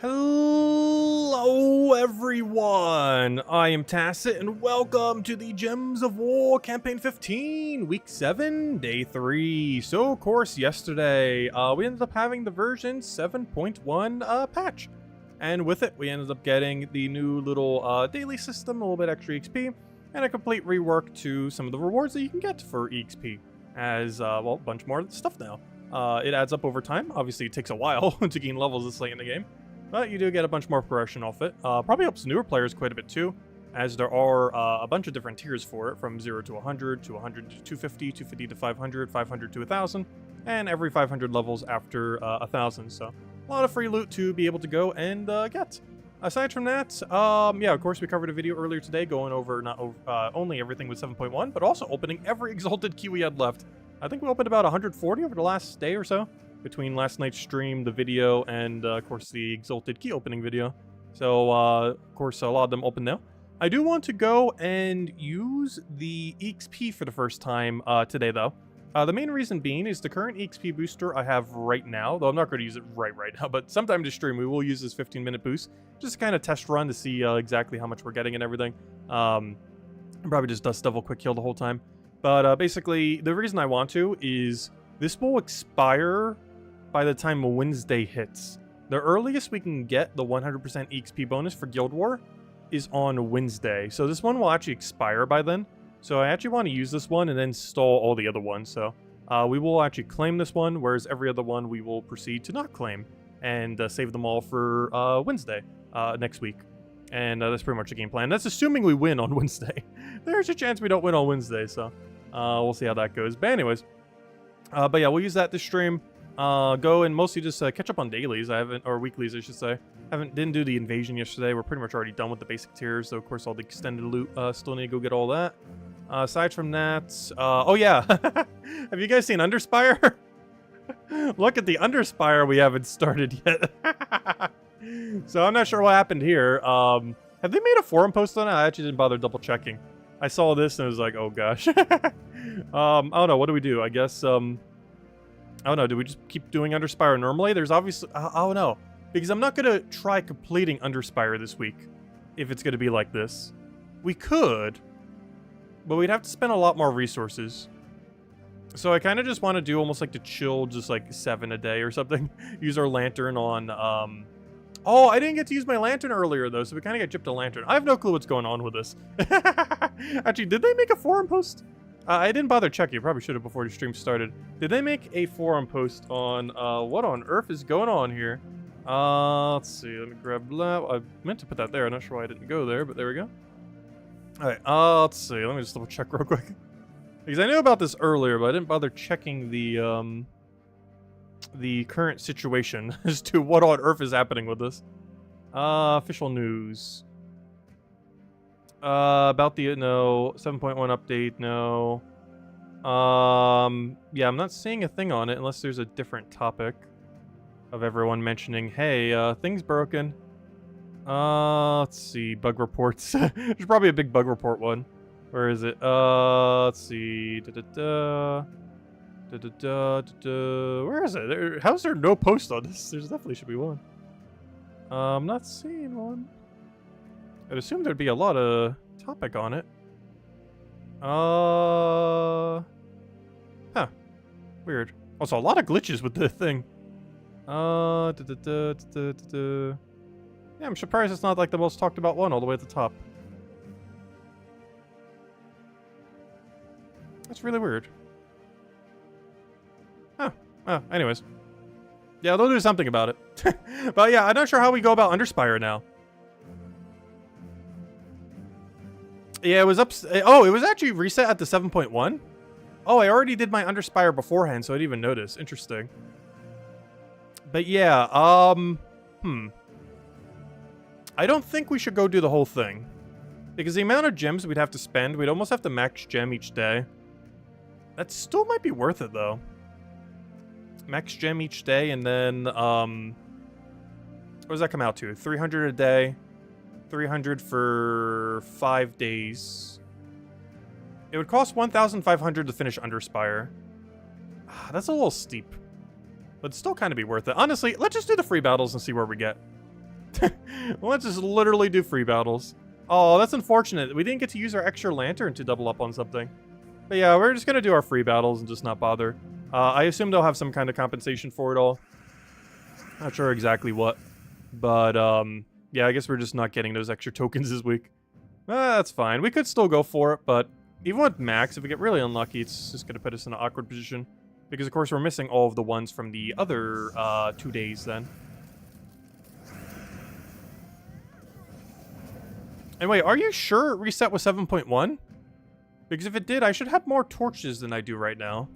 Hello everyone, I am Tacit and welcome to the Gems of War Campaign 15, Week 7, Day 3. So of course yesterday, we ended up having the version 7.1 patch. And with it, we ended up getting the new little daily system, a little bit extra XP, and a complete rework to some of the rewards that you can get for EXP. As, well, a bunch more stuff now. It adds up over time. Obviously it takes a while to gain levels this late in the game. But you do get a bunch more progression off it. Probably helps newer players quite a bit too, as there are a bunch of different tiers for it, from 0 to 100, to 100 to 250, 250 to 500, 500 to 1000, and every 500 levels after 1000. So a lot of free loot to be able to go and get. Aside from that, yeah, of course we covered a video earlier today going over not only everything with 7.1, but also opening every exalted key we had left. I think we opened about 140 over the last day or so, between last night's stream, the video, and of course the Exalted Key opening video. So, of course, a lot of them open now. I do want to go and use the EXP for the first time today, though. The main reason being is the current EXP booster I have right now, though I'm not going to use it right now, but sometime to stream we will use this 15-minute boost, just to kind of test run to see exactly how much we're getting and everything. Probably just dust devil quick kill the whole time. But basically, the reason I want to is this will expire by the time Wednesday hits. The earliest we can get the 100% EXP bonus for Guild War is on Wednesday. So this one will actually expire by then. So I actually want to use this one and then stall all the other ones. So we will actually claim this one, whereas every other one we will proceed to not claim and save them all for Wednesday next week. And that's pretty much the game plan. That's assuming we win on Wednesday. There's a chance we don't win on Wednesday, so we'll see how that goes. But anyways, but yeah, we'll use that this stream. Go and mostly just catch up on dailies. Or weeklies, I should say. Didn't do the invasion yesterday. We're pretty much already done with the basic tiers. So of course all the extended loot, still need to go get all that. Aside from that, oh yeah, have you guys seen Underspire? Look at the Underspire we haven't started yet. So I'm not sure what happened here. Have they made a forum post on it? I actually didn't bother double checking. I saw this and I was like, oh gosh. I don't know. What do we do? I guess, I don't know, do we just keep doing Underspire normally? There's obviously... I don't know. Because I'm not going to try completing Underspire this week, if it's going to be like this. We could, but we'd have to spend a lot more resources. So I kind of just want to do almost like to chill, just like 7 a day or something. Use our lantern on... Oh, I didn't get to use my lantern earlier, though, so we kind of got gypped a lantern. I have no clue what's going on with this. Actually, did they make a forum post? I didn't bother checking. Probably should have before the stream started. Did they make a forum post on what on earth is going on here? Let's see. Let me grab that. I meant to put that there. I'm not sure why I didn't go there, but there we go. All right. Let's see. Let me just double check real quick. Because I knew about this earlier, but I didn't bother checking the current situation as to what on earth is happening with this. Official news. About the, no, 7.1 update, no. Yeah, I'm not seeing a thing on it unless there's a different topic of everyone mentioning, hey, things broken. Let's see, bug reports. There's probably a big bug report one. Where is it? Let's see. Where is it? How's there no post on this? There's definitely should be one. I'm not seeing one. I'd assume there'd be a lot of topic on it. Huh. Weird. Also, a lot of glitches with the thing. Yeah, I'm surprised it's not like the most talked about one all the way at the top. That's really weird. Huh. Oh, anyways. Yeah, they'll do something about it. But yeah, I'm not sure how we go about Underspire now. Yeah, it was up... Oh, it was actually reset at the 7.1? Oh, I already did my Underspire beforehand, so I didn't even notice. Interesting. But yeah, I don't think we should go do the whole thing. Because the amount of gems we'd have to spend, we'd almost have to max gem each day. That still might be worth it, though. Max gem each day, and then, what does that come out to? 300 a day. 300 for 5 days. It would cost 1,500 to finish Underspire. That's a little steep. But still kind of be worth it. Honestly, let's just do the free battles and see where we get. Let's just literally do free battles. Oh, that's unfortunate. We didn't get to use our extra lantern to double up on something. But yeah, we're just gonna do our free battles and just not bother. I assume they'll have some kind of compensation for it all. Not sure exactly what. But, yeah, I guess we're just not getting those extra tokens this week. That's fine. We could still go for it, but even with max, if we get really unlucky, it's just gonna put us in an awkward position. Because, of course, we're missing all of the ones from the other 2 days then. And wait, are you sure it reset with 7.1? Because if it did, I should have more torches than I do right now.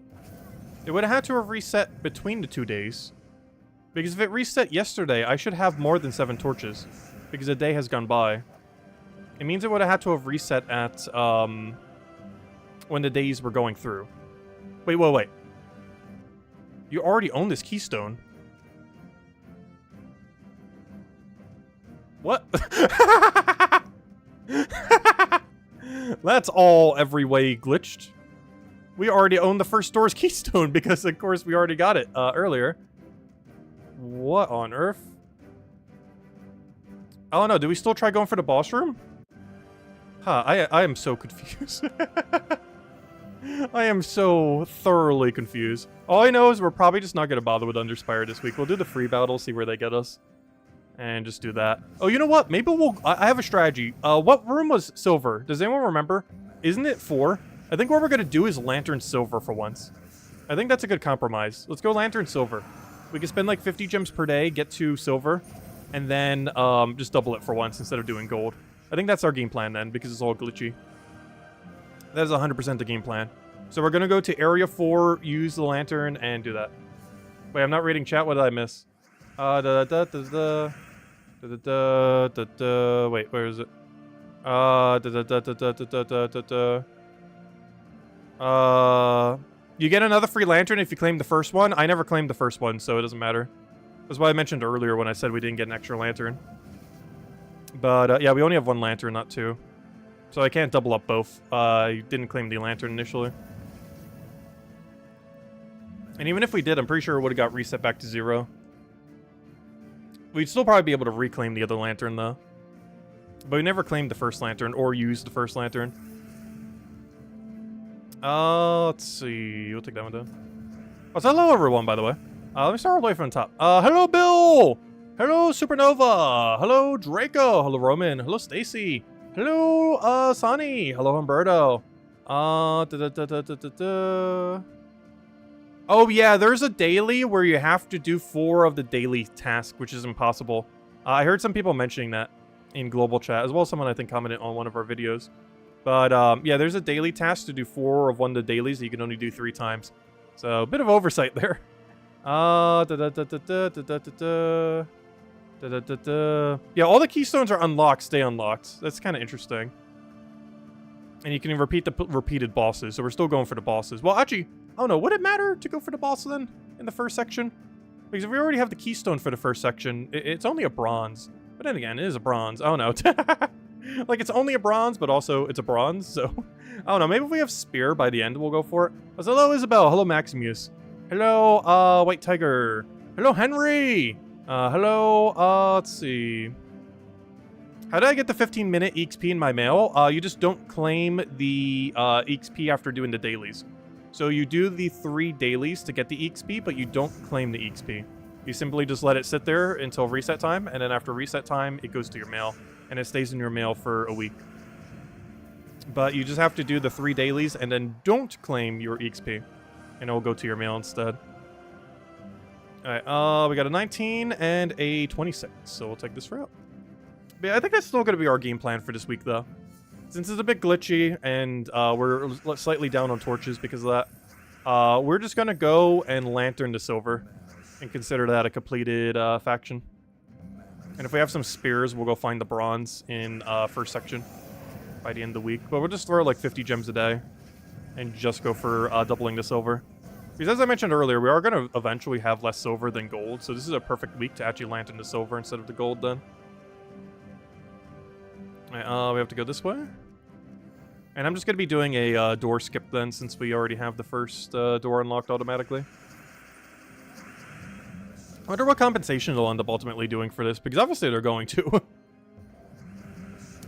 It would have had to have reset between the 2 days. Because if it reset yesterday, I should have more than 7 torches. Because a day has gone by. It means it would have had to have reset at, when the days were going through. Wait. You already own this keystone. What? That's all every way glitched. We already own the first store's keystone because, of course, we already got it earlier. What on earth? I don't know. Do we still try going for the boss room? Huh, I am so confused. I am so thoroughly confused. All I know is we're probably just not going to bother with Underspire this week. We'll do the free battle, see where they get us. And just do that. Oh, you know what? Maybe we'll... I have a strategy. What room was silver? Does anyone remember? Isn't it 4? I think what we're going to do is lantern silver for once. I think that's a good compromise. Let's go lantern silver. We can spend like 50 gems per day, get to silver, and then just double it for once instead of doing gold. I think that's our game plan then, because it's all glitchy. That is 100% the game plan. So we're going to go to Area 4, use the lantern, and do that. Wait, I'm not reading chat. What did I miss? Wait, where is it? You get another free lantern if you claim the first one. I never claimed the first one, so it doesn't matter. That's why I mentioned earlier when I said we didn't get an extra lantern. But, yeah, we only have 1 lantern, not 2. So I can't double up both. I didn't claim the lantern initially. And even if we did, I'm pretty sure it would have got reset back to 0. We'd still probably be able to reclaim the other lantern, though. But we never claimed the first lantern, or used the first lantern. Let's see. We'll take that one down. Oh, it's hello, everyone, by the way. Let me start all the way from the top. Hello, Bill! Hello, Supernova! Hello, Draco! Hello, Roman! Hello, Stacy! Hello, Sonny! Hello, Humberto! Oh, yeah, there's a daily where you have to do 4 of the daily tasks, which is impossible. I heard some people mentioning that in global chat, as well as someone I think commented on one of our videos. But, yeah, there's a daily task to do 4 of one of the dailies that you can only do 3 times. So, a bit of oversight there. Yeah, all the keystones are unlocked, stay unlocked. That's kind of interesting. And you can repeat the repeated bosses, so we're still going for the bosses. Well, actually, I don't know, would it matter to go for the boss then, in the first section? Because if we already have the keystone for the first section, it's only a bronze. But then again, it is a bronze. I don't know. Like, it's only a bronze, but also it's a bronze, so... I don't know, maybe if we have spear by the end, we'll go for it. Oh, so hello, Isabel. Hello, Maximus. Hello, White Tiger. Hello, Henry. Hello, let's see. How did I get the 15-minute EXP in my mail? You just don't claim the EXP after doing the dailies. So you do the 3 dailies to get the EXP, but you don't claim the EXP. You simply just let it sit there until reset time, and then after reset time, it goes to your mail, and it stays in your mail for a week. But you just have to do the 3 dailies, and then don't claim your EXP, and it will go to your mail instead. Alright, we got a 19 and a 26, so we'll take this route. But yeah, I think that's still going to be our game plan for this week, though. Since it's a bit glitchy, and we're slightly down on torches because of that, we're just going to go and lantern the silver, and consider that a completed faction. And if we have some spears, we'll go find the bronze in first section by the end of the week. But we'll just throw like 50 gems a day, and just go for doubling the silver. Because as I mentioned earlier, we are going to eventually have less silver than gold, so this is a perfect week to actually lantern the silver instead of the gold then. Alright, we have to go this way. And I'm just going to be doing a door skip then, since we already have the first door unlocked automatically. I wonder what compensation they'll end up ultimately doing for this, because obviously they're going to.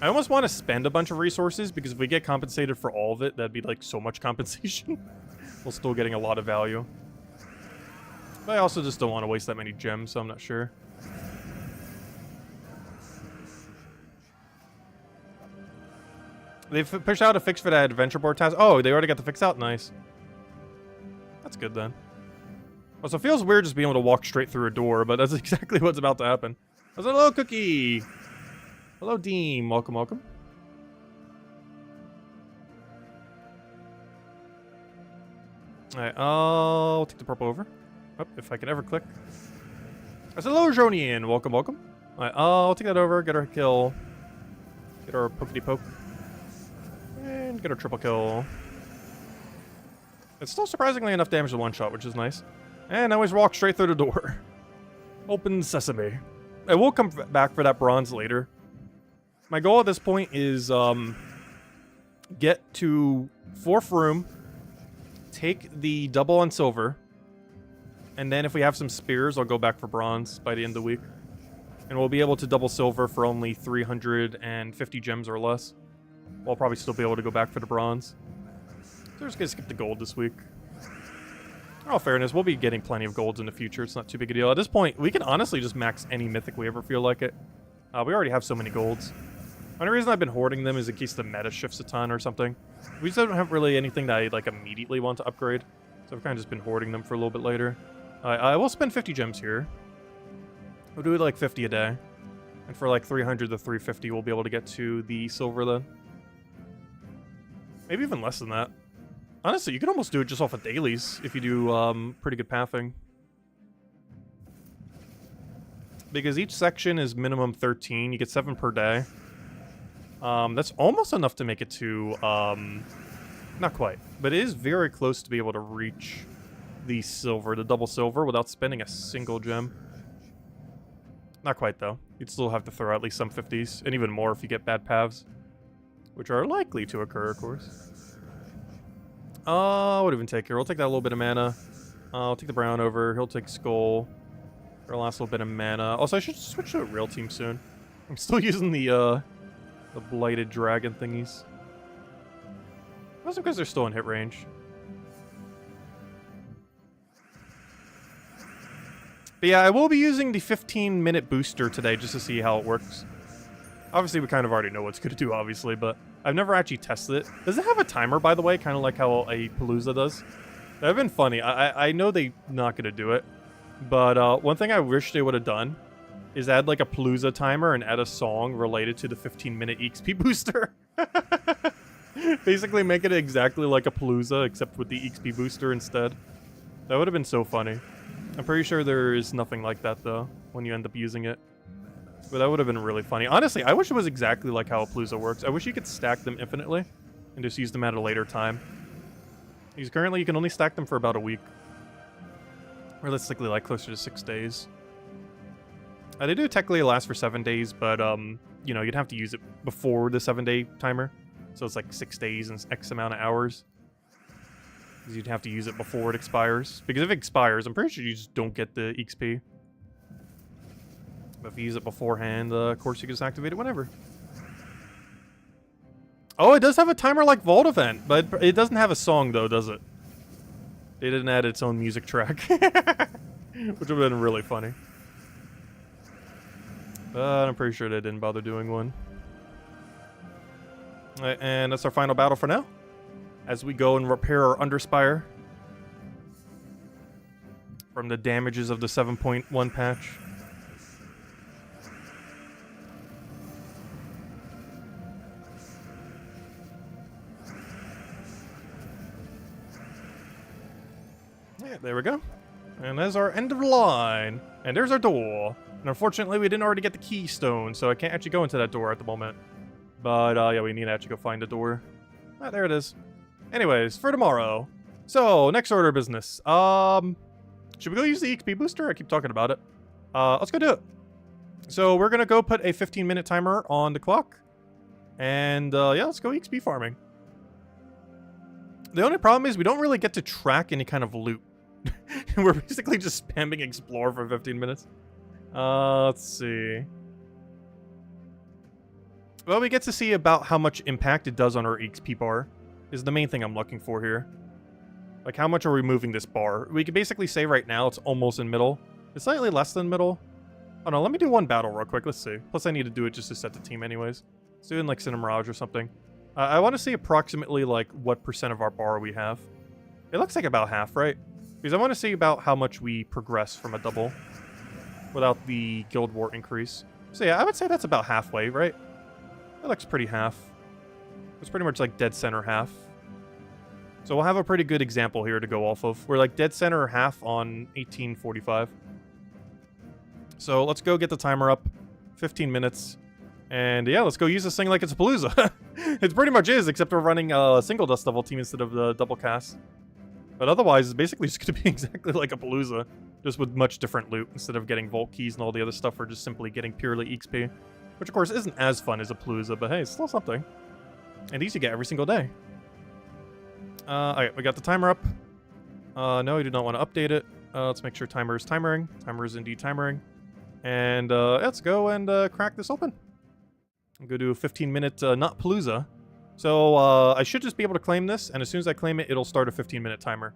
I almost want to spend a bunch of resources, because if we get compensated for all of it, that'd be like so much compensation. While still getting a lot of value. But I also just don't want to waste that many gems, so I'm not sure. They've pushed out a fix for that adventure board task. Oh, they already got the fix out? Nice. That's good then. Also, it feels weird just being able to walk straight through a door, but that's exactly what's about to happen. Hello, Cookie! Hello, Deem. Welcome, welcome. Alright, I'll take the purple over. Oh, if I can ever click. Hello, Jonian. Welcome, welcome. Alright, I'll take that over, get our kill. Get our pokety-poke. And get our triple kill. It's still surprisingly enough damage to one-shot, which is nice. And now he's walked straight through the door. Open sesame. I will come back for that bronze later. My goal at this point is get to 4th room, take the double on silver, and then if we have some spears, I'll go back for bronze by the end of the week. And we'll be able to double silver for only 350 gems or less. We'll probably still be able to go back for the bronze. So we're just gonna skip the gold this week. In all fairness, we'll be getting plenty of golds in the future. It's not too big a deal. At this point, we can honestly just max any mythic we ever feel like it. We already have so many golds. The only reason I've been hoarding them is in case the meta shifts a ton or something. We just don't have really anything that I like immediately want to upgrade. So I've kind of just been hoarding them for a little bit later. I will spend 50 gems here. We'll do like 50 a day. And for like 300 to 350, we'll be able to get to the silver then. Maybe even less than that. Honestly, you can almost do it just off of dailies if you do pretty good pathing. Because each section is minimum 13. You get 7 per day. That's almost enough to make it to... not quite. But it is very close to be able to reach the silver, the double silver, without spending a single gem. Not quite, though. You'd still have to throw at least some 50s. And even more if you get bad paths. Which are likely to occur, of course. What do we take here? We'll take that little bit of mana. I'll take the brown over. He'll take skull. Our last little bit of mana. Also, I should switch to a real team soon. I'm still using the blighted dragon thingies. That's because they're still in hit range. But yeah, I will be using the 15-minute booster today just to see how it works. Obviously, we kind of already know what it's going to do, obviously, but I've never actually tested it. Does it have a timer, by the way? Kind of like how a Palooza does? That would have been funny. I know they're not going to do it, but one thing I wish they would have done is add like a Palooza timer and add a song related to the 15-minute EXP booster. Basically make it exactly like a Palooza, except with the EXP booster instead. That would have been so funny. I'm pretty sure there is nothing like that, though, when you end up using it. But that would have been really funny. Honestly, I wish it was exactly like how a Palooza works. I wish you could stack them infinitely and just use them at a later time. Because currently you can only stack them for about a week. Realistically, like closer to 6 days. They do technically last for 7 days, but, you know, you'd have to use it before the 7-day timer. So it's like 6 days and X amount of hours. Because you'd have to use it before it expires. Because if it expires, I'm pretty sure you just don't get the XP. But if you use it beforehand, of course you can just activate it whenever. Oh, it does have a timer like Vault Event, but it doesn't have a song though, does it? It didn't add its own music track. Which would have been really funny. But I'm pretty sure they didn't bother doing one. And that's our final battle for now. As we go and repair our Underspire. From the damages of the 7.1 patch. Yeah, there we go. And there's our end of the line. And there's our door. And unfortunately, we didn't already get the keystone, so I can't actually go into that door at the moment. But, yeah, we need to actually go find the door. Ah, there it is. Anyways, for tomorrow. So, next order of business. Should we go use the XP booster? I keep talking about it. Let's go do it. So, we're gonna go put a 15-minute timer on the clock. And, yeah, let's go XP farming. The only problem is we don't really get to track any kind of loot. We're basically just spamming explore for 15 minutes. Let's see. Well, we get to see about how much impact it does on our XP bar. Is the main thing I'm looking for here. Like, how much are we moving this bar? We could basically say right now it's almost in middle. It's slightly less than middle. Oh no, let me do one battle real quick. Let's see. Plus, I need to do it just to set the team anyways. Let's do it in, like, Cinemirage or something. I want to see approximately, like, what percent of our bar we have. It looks like about half, right? Because I want to see about how much we progress from a double without the Guild War increase. So yeah, I would say that's about halfway, right? That looks pretty half. It's pretty much like dead center half. So we'll have a pretty good example here to go off of. We're like dead center half on 1845. So let's go get the timer up. 15 minutes. And yeah, let's go use this thing like it's a Palooza. It pretty much is, except we're running a single dust level team instead of the double cast. But otherwise, it's basically just going to be exactly like a Palooza. Just with much different loot. Instead of getting vault keys and all the other stuff, we're just simply getting purely XP. Which, of course, isn't as fun as a Palooza, but hey, it's still something. And these you get every single day. Alright, we got the timer up. No, we do not want to update it. Let's make sure timer is timering. Timer is indeed timering. And let's go and crack this open. I'm going to do a 15-minute not Palooza. So I should just be able to claim this, and as soon as I claim it, it'll start a 15-minute timer.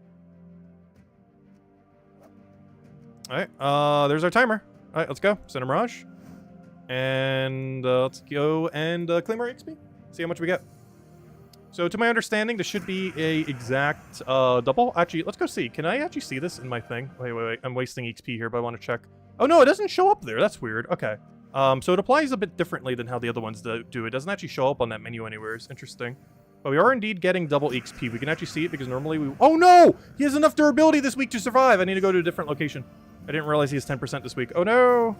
Alright, there's our timer. Alright, let's go. Cinemirage. And let's go and claim our XP. See how much we get. So to my understanding, this should be a exact double. Actually, let's go see. Can I actually see this in my thing? Wait. I'm wasting XP here, but I want to check. Oh, no, it doesn't show up there. That's weird. Okay. So it applies a bit differently than how the other ones do. It doesn't actually show up on that menu anywhere. It's interesting. But we are indeed getting double XP. We can actually see it because normally we... Oh, no! He has enough durability this week to survive. I need to go to a different location. I didn't realize he has 10% this week. Oh, no!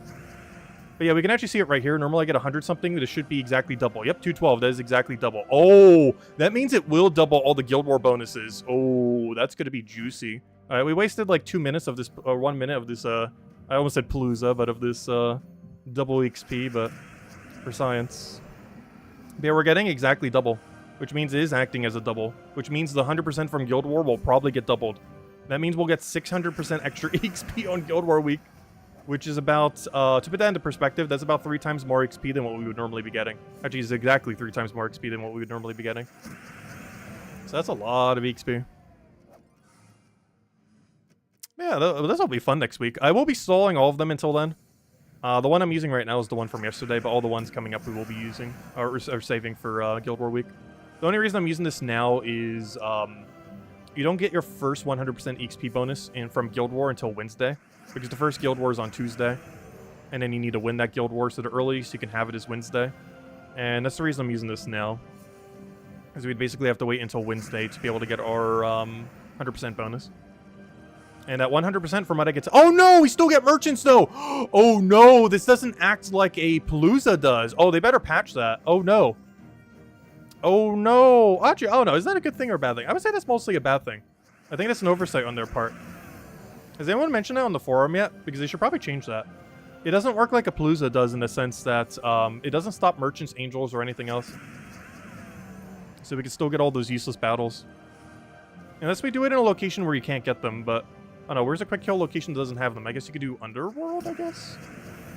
But yeah, we can actually see it right here. Normally I get 100 something. This should be exactly double. Yep, 212. That is exactly double. Oh, that means it will double all the Guild War bonuses. Oh, that's going to be juicy. All right, we wasted like 2 minutes of this, or 1 minute of this, I almost said Palooza, but of this double XP, but for science. But yeah, we're getting exactly double, which means it is acting as a double, which means the 100% from Guild War will probably get doubled. That means we'll get 600% extra XP on Guild War week. Which is about, to put that into perspective, that's about 3 times more XP than what we would normally be getting. Actually, it's exactly 3 times more XP than what we would normally be getting. So that's a lot of XP. Yeah, this will be fun next week. I will be stalling all of them until then. The one I'm using right now is the one from yesterday, but all the ones coming up we will be using, or saving for Guild War week. The only reason I'm using this now is, you don't get your first 100% XP bonus from Guild War until Wednesday. Because the first Guild War is on Tuesday. And then you need to win that Guild War so the earliest you can have it is Wednesday. And that's the reason I'm using this now. Because we'd basically have to wait until Wednesday to be able to get our 100% bonus. And that 100% from what I get to... Oh no! We still get merchants though! Oh no! This doesn't act like a Palooza does. Oh, they better patch that. Oh no. Oh no! Actually, oh no. Is that a good thing or a bad thing? I would say that's mostly a bad thing. I think that's an oversight on their part. Has anyone mentioned that on the forum yet? Because they should probably change that. It doesn't work like a Palooza does in the sense that it doesn't stop merchants, angels, or anything else. So we can still get all those useless battles. Unless we do it in a location where you can't get them, but... I don't know, where's a quick kill location that doesn't have them? I guess you could do Underworld, I guess?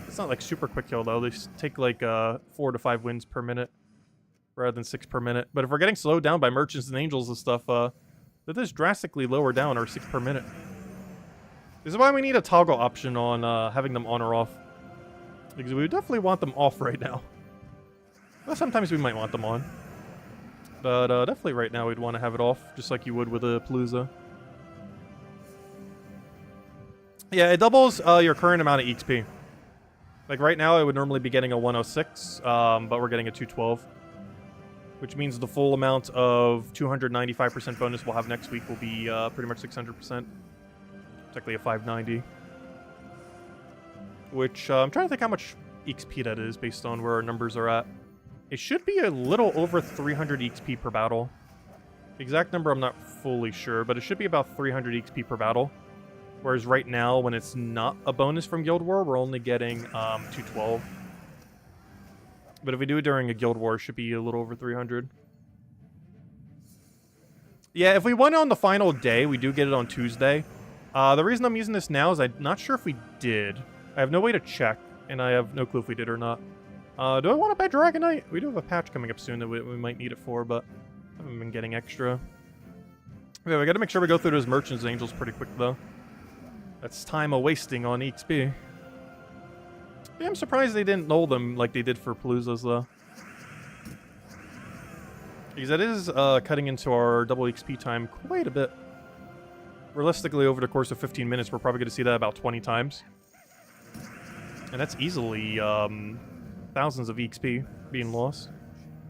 It's not like super quick kill, though. They take like 4 to 5 wins per minute. Rather than 6 per minute. But if we're getting slowed down by merchants and angels and stuff, that does drastically lower down our 6 per minute. This is why we need a toggle option on having them on or off. Because we definitely want them off right now. Well, sometimes we might want them on. But definitely right now we'd want to have it off, just like you would with a Palooza. Yeah, it doubles your current amount of XP. Like right now I would normally be getting a 106, but we're getting a 212. Which means the full amount of 295% bonus we'll have next week will be pretty much 600%. Technically a 590. Which, I'm trying to think how much XP that is based on where our numbers are at. It should be a little over 300 XP per battle. The exact number I'm not fully sure, but it should be about 300 XP per battle. Whereas right now, when it's not a bonus from Guild War, we're only getting 212. But if we do it during a Guild War, it should be a little over 300. Yeah, if we won on the final day, we do get it on Tuesday. The reason I'm using this now is I'm not sure if we did. I have no way to check, and I have no clue if we did or not. Do I want to buy Dragonite? We do have a patch coming up soon that we might need it for, but I haven't been getting extra. Yeah, we gotta make sure we go through those Merchants Angels pretty quick, though. That's time a-wasting on EXP. Yeah, I'm surprised they didn't null them like they did for Paloozas, though. Because that is cutting into our double XP time quite a bit. Realistically, over the course of 15 minutes, we're probably going to see that about 20 times. And that's easily thousands of EXP being lost.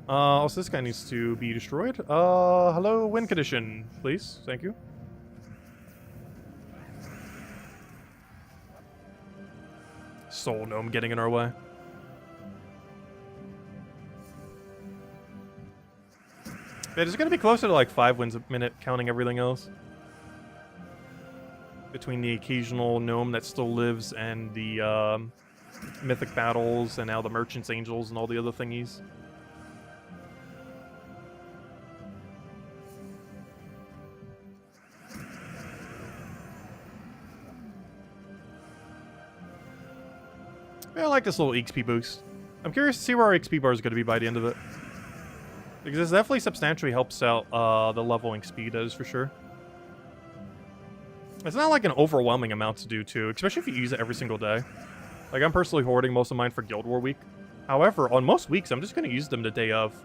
Also, this guy needs to be destroyed. Hello, win condition, please. Thank you. Soul Gnome getting in our way. It is going to be closer to like 5 wins a minute, counting everything else. Between the occasional gnome that still lives and the mythic battles and now the Merchants Angels and all the other thingies. Yeah, I like this little XP boost. I'm curious to see where our XP bar is going to be by the end of it. Because this definitely substantially helps out the leveling speed, that is for sure. It's not like an overwhelming amount to do, too, especially if you use it every single day. Like, I'm personally hoarding most of mine for Guild War week. However, on most weeks, I'm just going to use them the day of.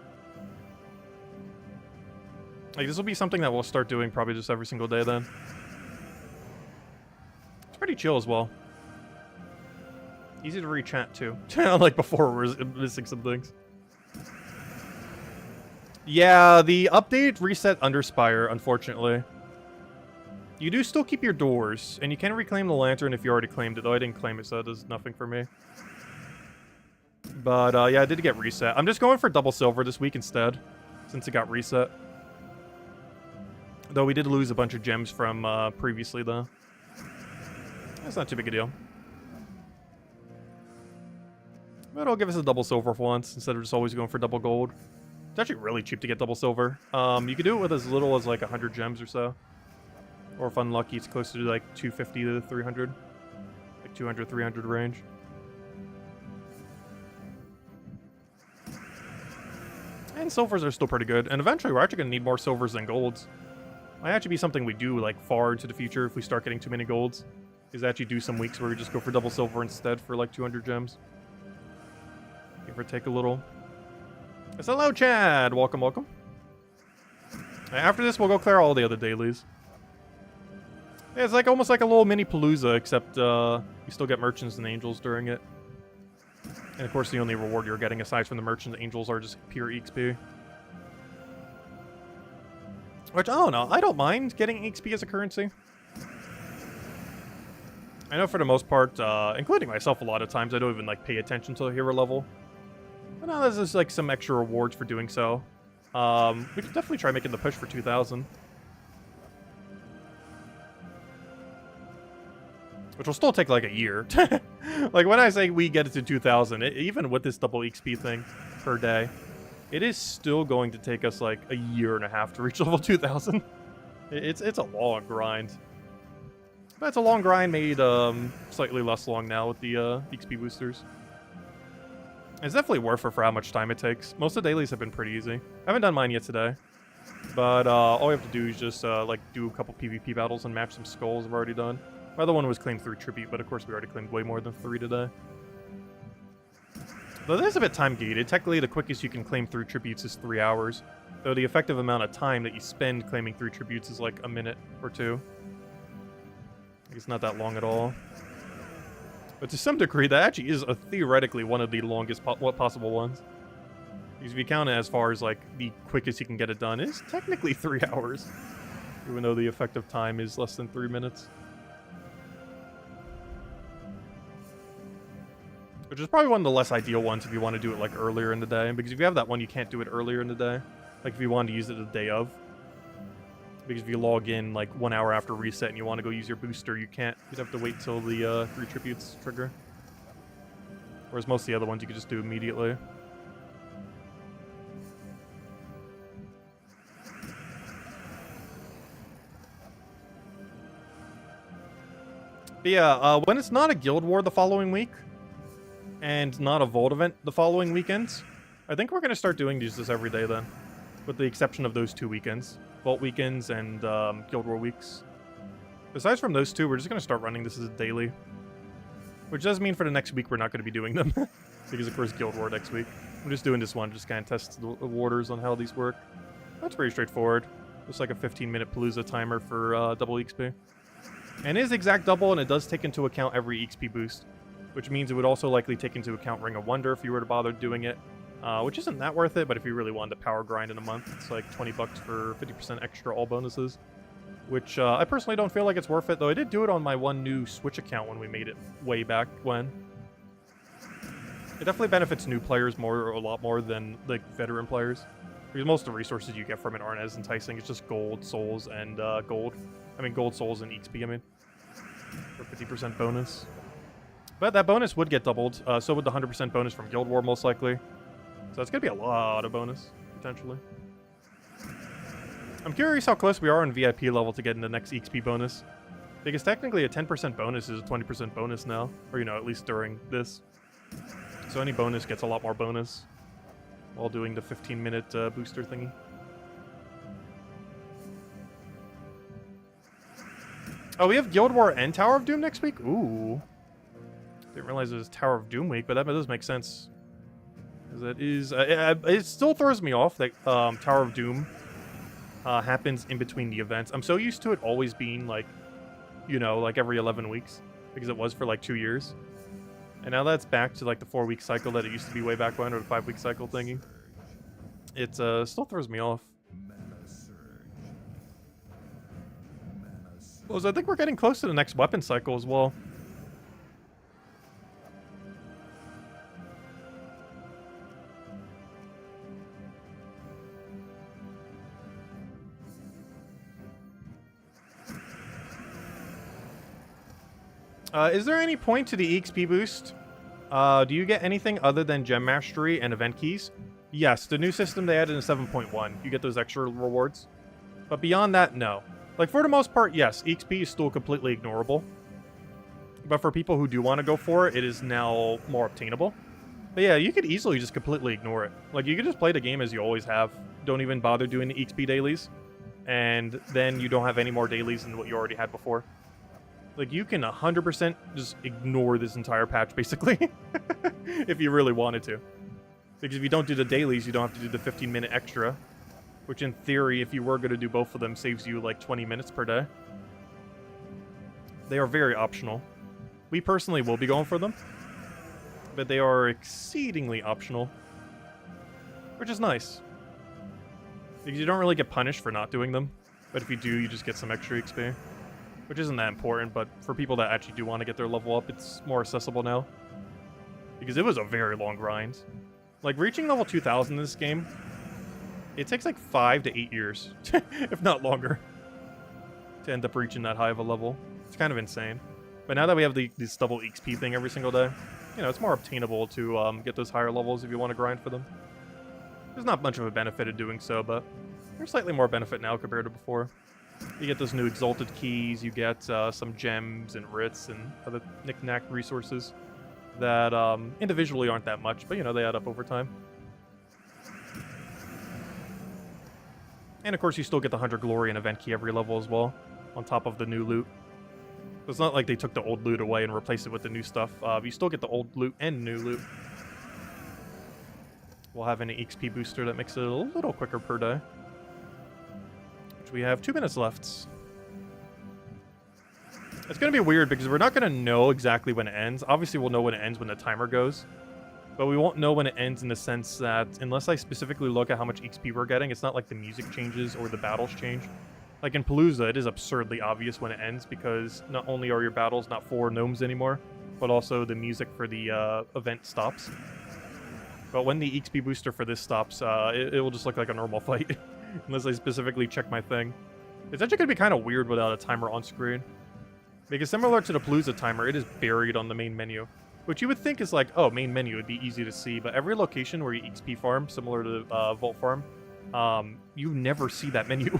Like, this will be something that we'll start doing probably just every single day then. It's pretty chill as well. Easy to re-chat, too. Like before, we're missing some things. Yeah, the update reset Underspire, unfortunately. You do still keep your doors, and you can reclaim the lantern if you already claimed it, though I didn't claim it, so that does nothing for me. But, yeah, I did get reset. I'm just going for double silver this week instead, since it got reset. Though we did lose a bunch of gems from previously, though. That's not too big a deal. But it'll give us a double silver for once, instead of just always going for double gold. It's actually really cheap to get double silver. You can do it with as little as like 100 gems or so. Or if unlucky, it's closer to like 250 to 300. Like 200, 300 range. And silvers are still pretty good. And eventually we're actually going to need more silvers than golds. Might actually be something we do like far into the future if we start getting too many golds. Is actually do some weeks where we just go for double silver instead for like 200 gems. Give or take a little. Yes, hello, Chad. Welcome, welcome. After this, we'll go clear all the other dailies. Yeah, it's like almost like a little mini Palooza, except you still get Merchants and Angels during it. And of course, the only reward you're getting aside from the Merchants and Angels are just pure XP. Which, I don't know. I don't mind getting XP as a currency. I know for the most part, including myself a lot of times, I don't even like pay attention to the hero level. But now there's just like some extra rewards for doing so. We could definitely try making the push for 2,000. Which will still take like a year. Like when I say we get it to 2,000, even with this double XP thing per day, it is still going to take us like a year and a half to reach level 2,000. It's a long grind. But it's a long grind made slightly less long now with the XP boosters. It's definitely worth it for how much time it takes. Most of the dailies have been pretty easy. I haven't done mine yet today. But all we have to do is just like do a couple PvP battles and match some skulls I've already done. My other one was claimed through Tribute, but of course we already claimed way more than 3 today. Though it is a bit time gated. Technically the quickest you can claim through Tributes is 3 hours. Though the effective amount of time that you spend claiming through Tributes is like a minute or 2. It's not that long at all. But to some degree, that actually is theoretically one of the longest possible ones. Because if you count it as far as like the quickest you can get it done, it's technically 3 hours. Even though the effective time is less than 3 minutes. Which is probably one of the less ideal ones if you want to do it like earlier in the day. Because if you have that one, you can't do it earlier in the day. Like if you wanted to use it the day of. Because if you log in like 1 hour after reset and you want to go use your booster, you can't. You'd have to wait till the 3 tributes trigger. Whereas most of the other ones you could just do immediately. But yeah, when it's not a Guild War the following week, and not a Vault event the following weekends, I think we're going to start doing these every day then. With the exception of those 2 weekends. Vault weekends and Guild War weeks. Besides from those 2, we're just going to start running this as a daily. Which does mean for the next week we're not going to be doing them. Because of course Guild War next week. I'm just doing this one, just kind of test the waters on how these work. That's pretty straightforward. Just like a 15-minute Palooza timer for double XP. And it is exact double, and it does take into account every XP boost. Which means it would also likely take into account Ring of Wonder if you were to bother doing it. Which isn't that worth it, but if you really wanted to power grind in a month, it's like 20 bucks for 50% extra all bonuses. Which I personally don't feel like it's worth it, though I did do it on my one new Switch account when we made it way back when. It definitely benefits new players a lot more than like veteran players. Because most of the resources you get from it aren't as enticing. It's just gold, souls, and gold, souls, and XP, for 50% bonus. But that bonus would get doubled, so would the 100% bonus from Guild War most likely. So it's going to be a lot of bonus, potentially. I'm curious how close we are on VIP level to getting the next XP bonus. Because technically a 10% bonus is a 20% bonus now. Or, at least during this. So any bonus gets a lot more bonus. While doing the 15-minute booster thingy. Oh, we have Guild War and Tower of Doom next week? Ooh. Didn't realize it was Tower of Doom week, but that does make sense. That is, it still throws me off that Tower of Doom happens in between the events. I'm so used to it always being like, like every 11 weeks, because it was for like 2 years. And now that's back to like the 4-week cycle that it used to be way back when, or the 5-week cycle thingy. It still throws me off. Well, so I think we're getting close to the next weapon cycle as well. Is there any point to the EXP boost? Do you get anything other than Gem Mastery and event keys? Yes, the new system they added in 7.1. You get those extra rewards. But beyond that, no. Like, for the most part, yes, EXP is still completely ignorable. But for people who do want to go for it, it is now more obtainable. But yeah, you could easily just completely ignore it. Like, you could just play the game as you always have. Don't even bother doing the EXP dailies. And then you don't have any more dailies than what you already had before. Like, you can 100% just ignore this entire patch, basically. If you really wanted to. Because if you don't do the dailies, you don't have to do the 15-minute extra. Which, in theory, if you were going to do both of them, saves you, like, 20 minutes per day. They are very optional. We personally will be going for them. But they are exceedingly optional. Which is nice. Because you don't really get punished for not doing them. But if you do, you just get some extra XP. Which isn't that important, but for people that actually do want to get their level up, it's more accessible now. Because it was a very long grind. Like, reaching level 2000 in this game, it takes like 5 to 8 years, if not longer, to end up reaching that high of a level. It's kind of insane. But now that we have this double XP thing every single day, it's more obtainable to get those higher levels if you want to grind for them. There's not much of a benefit of doing so, but there's slightly more benefit now compared to before. You get those new Exalted Keys, you get some gems and writs and other knick-knack resources that individually aren't that much, but they add up over time. And of course you still get the 100 Glory and Event Key every level as well, on top of the new loot. So it's not like they took the old loot away and replaced it with the new stuff. You still get the old loot and new loot. We'll have an XP booster that makes it a little quicker per day. We have 2 minutes left. It's going to be weird because we're not going to know exactly when it ends. Obviously, we'll know when it ends when the timer goes. But we won't know when it ends in the sense that unless I specifically look at how much XP we're getting, it's not like the music changes or the battles change. Like in Palooza, it is absurdly obvious when it ends because not only are your battles not 4 gnomes anymore, but also the music for the event stops. But when the XP booster for this stops, it will just look like a normal fight. Unless I specifically check my thing. It's actually going to be kind of weird without a timer on screen. Because similar to the Palooza timer, it is buried on the main menu. Which you would think is like, oh, main menu would be easy to see. But every location where you XP farm, similar to Vault Farm, you never see that menu.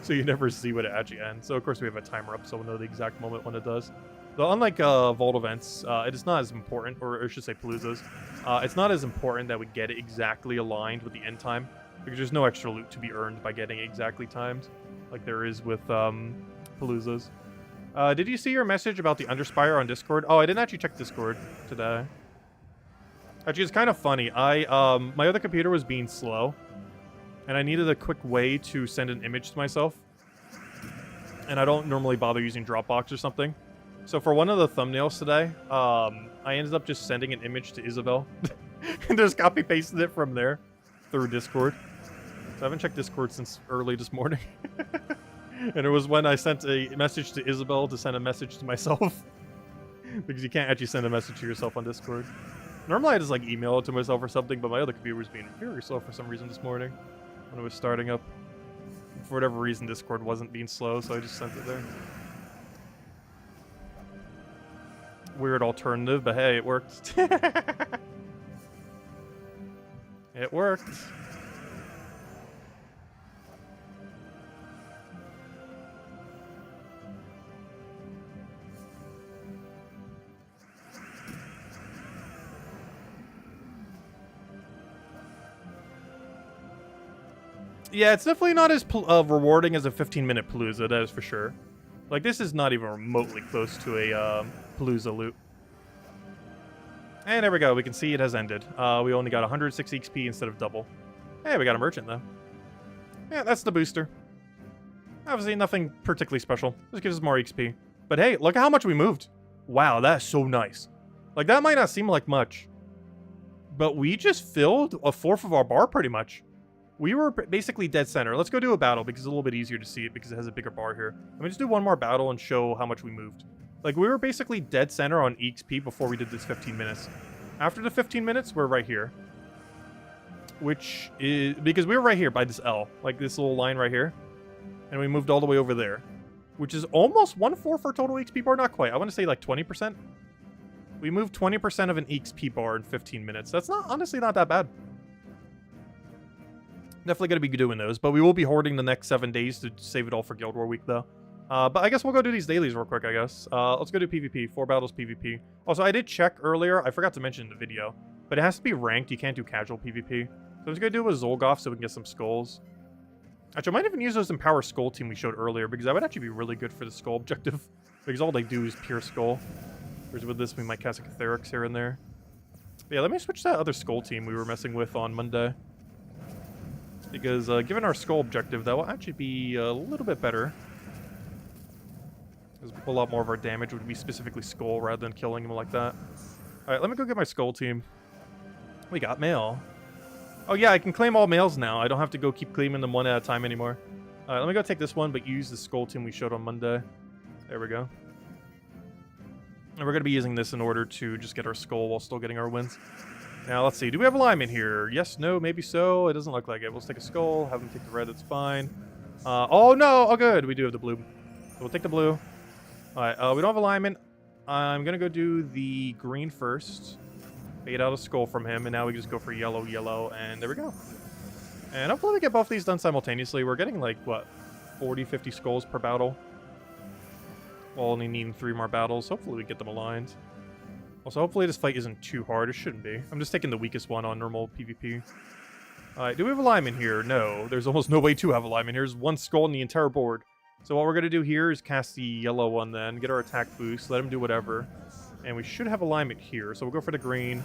So you never see when it actually ends. So of course we have a timer up, so we'll know the exact moment when it does. Though unlike Vault events, it is not as important, or I should say Paloozas. It's not as important that we get it exactly aligned with the end time, because there's no extra loot to be earned by getting it exactly timed, like there is with Paloozas. Did you see your message about the Underspire on Discord? Oh, I didn't actually check Discord today. Actually, it's kind of funny. My other computer was being slow, and I needed a quick way to send an image to myself. And I don't normally bother using Dropbox or something. So for one of the thumbnails today, I ended up just sending an image to Isabel. And just copy-pasted it from there through Discord. So I haven't checked Discord since early this morning. And it was when I sent a message to Isabel to send a message to myself. Because you can't actually send a message to yourself on Discord. Normally I just like email it to myself or something, but my other computer was being very slow for some reason this morning when it was starting up. For whatever reason, Discord wasn't being slow, so I just sent it there. Weird alternative, but hey, it worked. It worked. Yeah, it's definitely not as rewarding as a 15-minute Palooza, that is for sure. Like, this is not even remotely close to a Palooza loot. And there we go, we can see it has ended. We only got 106 XP instead of double. Hey, we got a merchant, though. Yeah, that's the booster. Obviously, nothing particularly special. Just gives us more XP. But hey, look at how much we moved. Wow, that's so nice. Like, that might not seem like much. But we just filled a fourth of our bar, pretty much. We were basically dead center. Let's go do a battle because it's a little bit easier to see it because it has a bigger bar here. Let me just do one more battle and show how much we moved. Like, we were basically dead center on EXP before we did this 15 minutes. After the 15 minutes, we're right here. Which is... because we were right here by this L. Like, this little line right here. And we moved all the way over there. Which is almost 1/4 our total EXP bar. Not quite. I want to say, like, 20%. We moved 20% of an EXP bar in 15 minutes. That's not... honestly not that bad. Definitely going to be doing those, but we will be hoarding the next 7 days to save it all for Guild War Week, though. But I guess we'll go do these dailies real quick, I guess. Let's go do PvP. 4 battles PvP. Also, I did check earlier. I forgot to mention in the video, but it has to be ranked. You can't do casual PvP. So I'm just going to do it with Zolgoth so we can get some skulls. Actually, I might even use those Empower Skull team we showed earlier, because that would actually be really good for the skull objective. Because all they do is pure skull. Whereas with this, we might cast a Catharix here and there. But yeah, let me switch to that other skull team we were messing with on Monday. Because given our skull objective, that will actually be a little bit better. Because a lot more of our damage would be specifically skull rather than killing him like that. Alright, let me go get my skull team. We got mail. Oh yeah, I can claim all mails now. I don't have to go keep claiming them one at a time anymore. Alright, let me go take this one, but use the skull team we showed on Monday. There we go. And we're going to be using this in order to just get our skull while still getting our wins. Now, let's see. Do we have alignment here? Yes, no, maybe so. It doesn't look like it. We'll take a skull. Have them take the red. That's fine. Oh, no. Oh, good. We do have the blue. So we'll take the blue. All right. We don't have alignment. I'm going to go do the green first. Bait out a skull from him. And now we just go for yellow, yellow. And there we go. And hopefully we get both these done simultaneously. We're getting like, what, 40, 50 skulls per battle. While only needing 3 more battles. Hopefully we get them aligned. Also, hopefully this fight isn't too hard. It shouldn't be. I'm just taking the weakest one on normal PvP. Alright, do we have alignment here? No. There's almost no way to have alignment. Here's 1 skull on the entire board. So what we're going to do here is cast the yellow one then. Get our attack boost. Let him do whatever. And we should have alignment here. So we'll go for the green.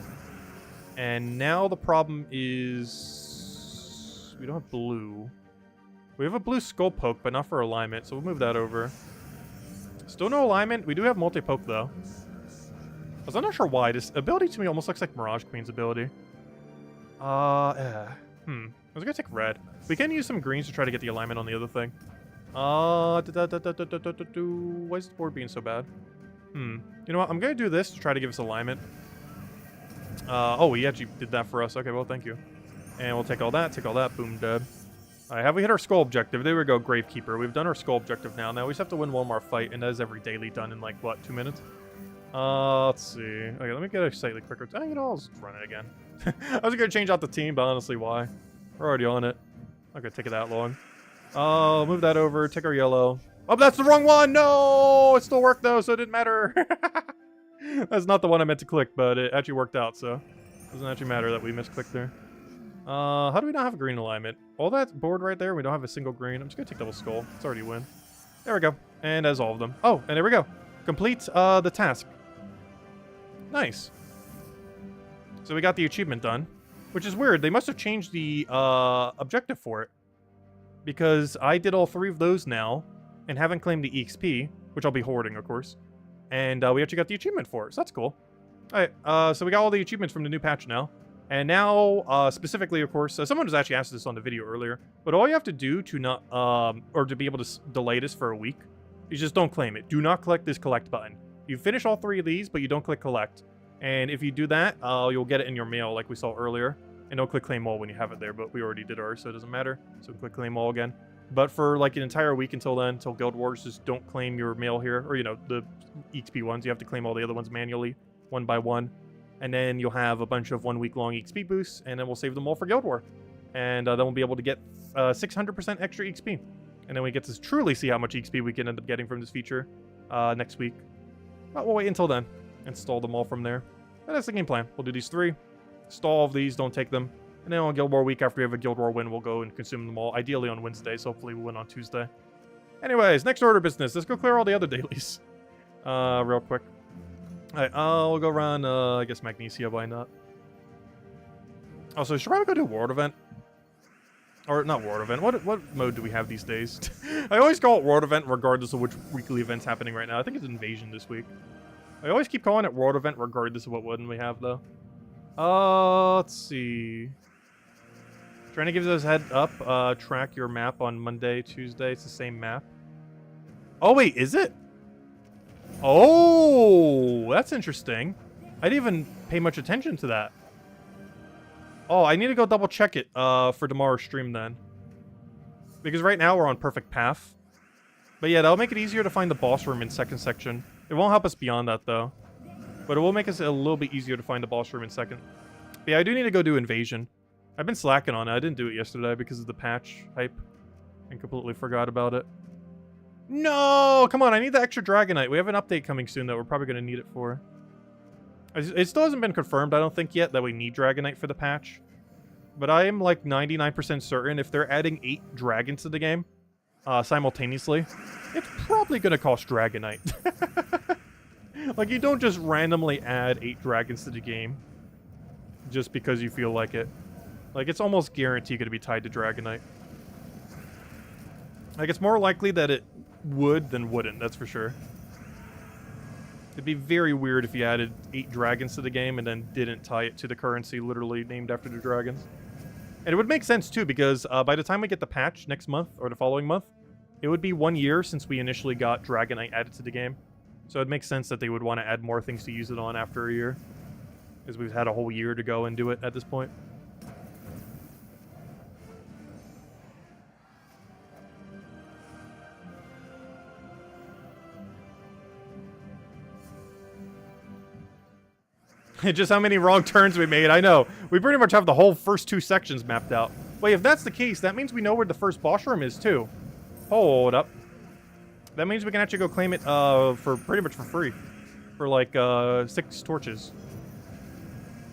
And now the problem is... we don't have blue. We have a blue skull poke, but not for alignment. So we'll move that over. Still no alignment. We do have multi-poke, though. I'm not sure why. This ability to me almost looks like Mirage Queen's ability. I was gonna take red. We can use some greens to try to get the alignment on the other thing. Why is the board being so bad? You know what? I'm gonna do this to try to give us alignment. Oh, he actually did that for us. Okay, well, thank you. And we'll take all that, boom, dead. Alright, have we hit our skull objective? There we go, Gravekeeper. We've done our skull objective now. Now we just have to win one more fight, and that is every daily done in, like, what, 2 minutes? Let's see. Okay, let me get a slightly quicker... you know, I'll just run it again. I was gonna change out the team, but honestly, why? We're already on it. Not gonna take it that long. Move that over, take our yellow. Oh, that's the wrong one! No! It still worked, though, so it didn't matter. That's not the one I meant to click, but it actually worked out, so... It doesn't actually matter that we misclicked there. How do we not have a green alignment? All that board right there, we don't have a single green. I'm just gonna take double skull. It's already a win. There we go. And as all of them. Oh, and there we go. Complete the task. Nice. So we got the achievement done, which is weird. They must have changed the objective for it, because I did all 3 of those now and haven't claimed the EXP, which I'll be hoarding, of course. And we actually got the achievement for it, so that's cool. All right, so we got all the achievements from the new patch now. And now, specifically, of course, someone was actually asked this on the video earlier, but all you have to do to not, or to be able to delay this for a week, is just don't claim it. Do not click this collect button. You finish all 3 of these, but you don't click collect. And if you do that, you'll get it in your mail like we saw earlier. And don't click claim all when you have it there, but we already did ours, so it doesn't matter. So click claim all again. But for like an entire week until then, until Guild Wars, just don't claim your mail here, or, you know, the EXP ones. You have to claim all the other ones manually, one by one. And then you'll have a bunch of 1 week long EXP boosts, and then we'll save them all for Guild War. And then we'll be able to get 600% extra EXP. And then we get to truly see how much EXP we can end up getting from this feature next week. But we'll wait until then. Install them all from there. And that's the game plan. We'll do these 3. Stall all of these, don't take them. And then on Guild War week, after we have a Guild War win, we'll go and consume them all. Ideally on Wednesday, so hopefully we'll win on Tuesday. Anyways, next order of business. Let's go clear all the other dailies. Real quick. Alright, I'll go run, I guess Magnesia, why not? Also, should probably go do a World Event. Or, not World Event. What mode do we have these days? I always call it World Event regardless of which weekly event's happening right now. I think it's Invasion this week. I always keep calling it World Event regardless of what one we have, though. Let's see. Trying to give those head up. Track your map on Monday, Tuesday. It's the same map. Oh, wait, is it? Oh, that's interesting. I didn't even pay much attention to that. Oh, I need to go double check it for tomorrow's stream then. Because right now we're on Perfect Path. But yeah, that'll make it easier to find the boss room in second section. It won't help us beyond that though. But it will make us a little bit easier to find the boss room in second. But yeah, I do need to go do Invasion. I've been slacking on it. I didn't do it yesterday because of the patch hype. And completely forgot about it. No! Come on, I need the extra Dragonite. We have an update coming soon that we're probably going to need it for. It still hasn't been confirmed, I don't think yet, that we need Dragonite for the patch. But I am like 99% certain if they're adding 8 dragons to the game simultaneously, it's probably going to cost Dragonite. Like, you don't just randomly add 8 dragons to the game just because you feel like it. Like, it's almost guaranteed going to be tied to Dragonite. Like, it's more likely that it would than wouldn't, that's for sure. It'd be very weird if you added 8 dragons to the game and then didn't tie it to the currency literally named after the dragons. And it would make sense too, because by the time we get the patch next month or the following month, it would be 1 year since we initially got Dragonite added to the game. So it makes sense that they would want to add more things to use it on after a year, as we've had a whole year to go and do it at this point. Just how many wrong turns we made, I know. We pretty much have the whole first 2 sections mapped out. Wait, if that's the case, that means we know where the first boss room is, too. Hold up. That means we can actually go claim it, for pretty much for free. For, like, 6 torches.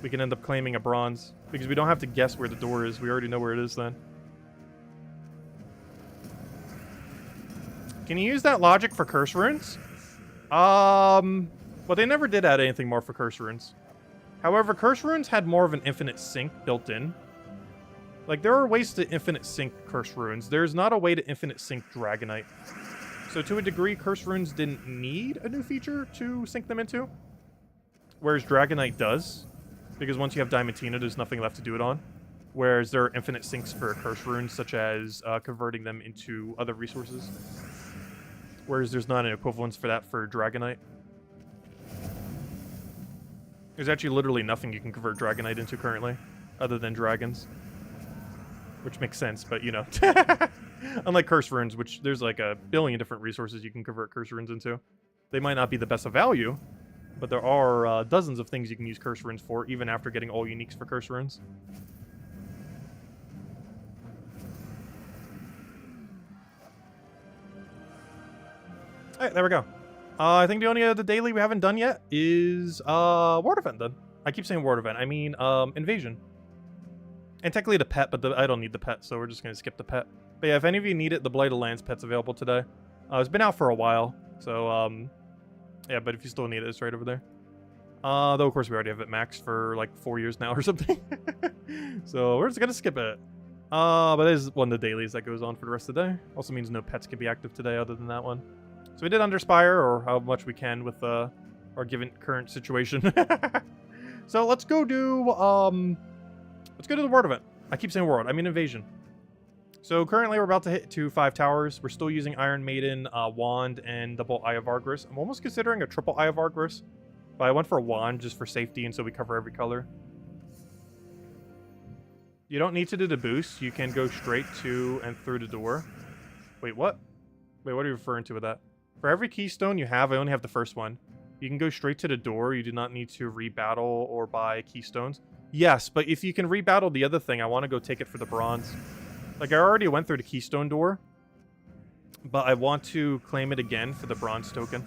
We can end up claiming a bronze. Because we don't have to guess where the door is. We already know where it is, then. Can you use that logic for curse runes? Well, they never did add anything more for curse runes. However, curse runes had more of an infinite sync built in. Like, there are ways to infinite sync curse runes. There's not a way to infinite sync Dragonite. So to a degree, curse runes didn't need a new feature to sync them into. Whereas Dragonite does. Because once you have Diamantina, there's nothing left to do it on. Whereas there are infinite syncs for curse runes, such as converting them into other resources. Whereas there's not an equivalence for that for Dragonite. There's actually literally nothing you can convert Dragonite into currently, other than dragons. Which makes sense, but you know. Unlike curse runes, which there's like a billion different resources you can convert curse runes into. They might not be the best of value, but there are dozens of things you can use curse runes for, even after getting all uniques for curse runes. All right, there we go. I think the only other daily we haven't done yet is Ward Event then. I keep saying Ward Event. I mean Invasion. And technically the pet, but I don't need the pet, so we're just going to skip the pet. But yeah, if any of you need it, the Blighted Lands pet's available today. It's been out for a while, so yeah, but if you still need it, it's right over there. Though, of course, we already have it maxed for like 4 years now or something. So we're just going to skip it. But it is one of the dailies that goes on for the rest of the day. Also means no pets can be active today other than that one. So we did Underspire, or how much we can with our given current situation. So let's go do the Ward Event. I keep saying World, I mean Invasion. So currently we're about to hit to 5 towers. We're still using Iron Maiden, Wand, and double Eye of Argris. I'm almost considering a triple Eye of Argris, but I went for a Wand just for safety and so we cover every color. You don't need to do the boost. You can go straight to and through the door. Wait, what? Wait, what are you referring to with that? For every keystone you have, I only have the first one. You can go straight to the door. You do not need to rebattle or buy keystones. Yes, but if you can rebattle the other thing, I want to go take it for the bronze. Like, I already went through the keystone door, but I want to claim it again for the bronze token.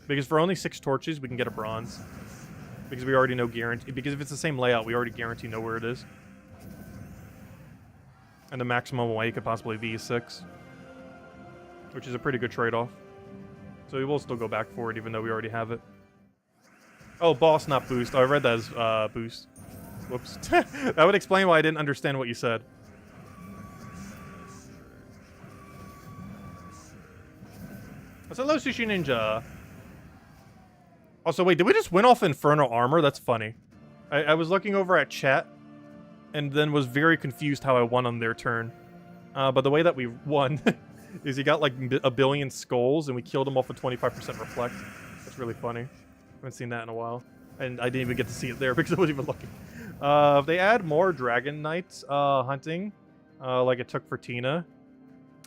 Because for only 6 torches, we can get a bronze. Because we already know guarantee. Because if it's the same layout, we already guarantee know where it is. And the maximum away could possibly be 6. Which is a pretty good trade-off. So we will still go back for it, even though we already have it. Oh, boss, not boost. Oh, I read that as boost. Whoops. That would explain why I didn't understand what you said. That's hello, Sushi Ninja. Also, wait, did we just win off Infernal Armor? That's funny. I was looking over at chat, and then was very confused how I won on their turn. But the way that we won is he got like a billion skulls, and we killed him off with 25% reflect. That's really funny. I haven't seen that in a while. And I didn't even get to see it there because I wasn't even looking. If they add more Dragon Knight hunting, like it took for Tina,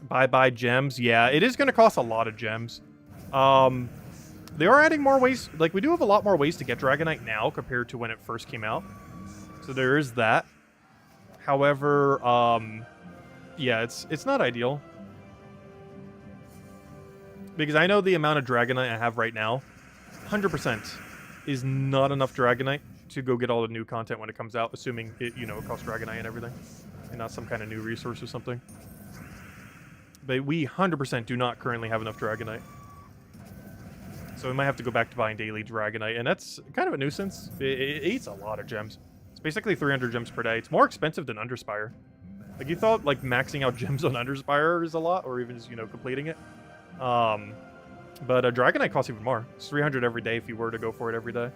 bye-bye gems. Yeah, it is going to cost a lot of gems. They are adding more ways. Like, we do have a lot more ways to get Dragonite now compared to when it first came out. So there is that. However, yeah, it's not ideal. Because I know the amount of Dragonite I have right now, 100% is not enough Dragonite to go get all the new content when it comes out, assuming it, you know, it costs Dragonite and everything. And not some kind of new resource or something. But we 100% do not currently have enough Dragonite. So we might have to go back to buying daily Dragonite, and that's kind of a nuisance. It eats a lot of gems. It's basically 300 gems per day. It's more expensive than Underspire. Like, you thought, like, maxing out gems on Underspire is a lot, or even just, you know, completing it. But Dragonite costs even more. It's 300 every day if you were to go for it every day.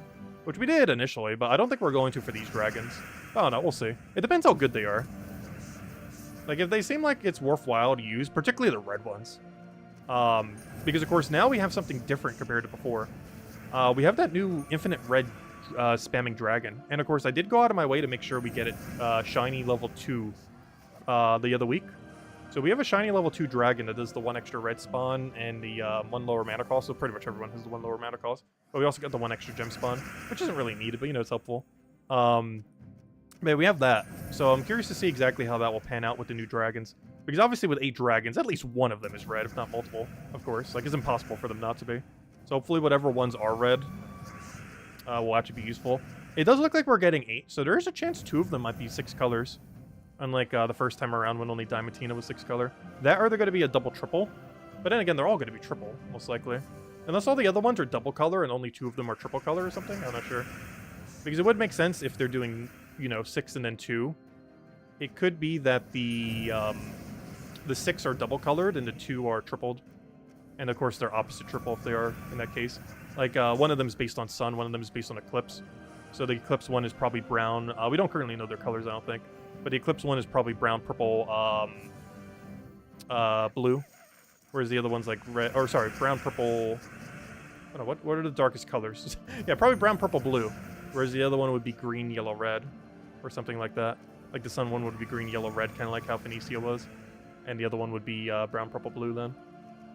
Which we did initially, but I don't think we're going to for these dragons. Oh, no, we'll see. It depends how good they are. Like, if they seem like it's worthwhile to use, particularly the red ones. Because, of course, now we have something different compared to before. We have that new infinite red spamming dragon. And, of course, I did go out of my way to make sure we get it shiny level 2 the other week. So we have a shiny level 2 dragon that does the 1 extra red spawn and the 1 lower mana cost. So pretty much everyone has the 1 lower mana cost. But we also got the 1 extra gem spawn, which isn't really needed, but, you know, it's helpful. But we have that. So I'm curious to see exactly how that will pan out with the new dragons. Because obviously with 8 dragons, at least one of them is red, if not multiple, of course. Like, it's impossible for them not to be. So hopefully whatever ones are red will actually be useful. It does look like we're getting 8, so there is a chance 2 of them might be 6 colors. Unlike the first time around when only Diamantina was 6 color. That or they're going to be a double triple. But then again, they're all going to be triple, most likely. Unless all the other ones are double color and only 2 of them are triple color or something. I'm not sure. Because it would make sense if they're doing, you know, 6 and then 2. It could be that the 6 are double colored and the 2 are tripled. And of course they're opposite triple if they are in that case. Like one of them is based on sun, one of them is based on eclipse. So the eclipse one is probably brown. We don't currently know their colors, I don't think. But the eclipse one is probably brown, purple, blue. Whereas the other one's like red, or sorry, brown, purple. I don't know, what are the darkest colors? Yeah, probably brown, purple, blue. Whereas the other one would be green, yellow, red. Or something like that. Like the sun one would be green, yellow, red, kind of like how Phoenicia was. And the other one would be brown, purple, blue then.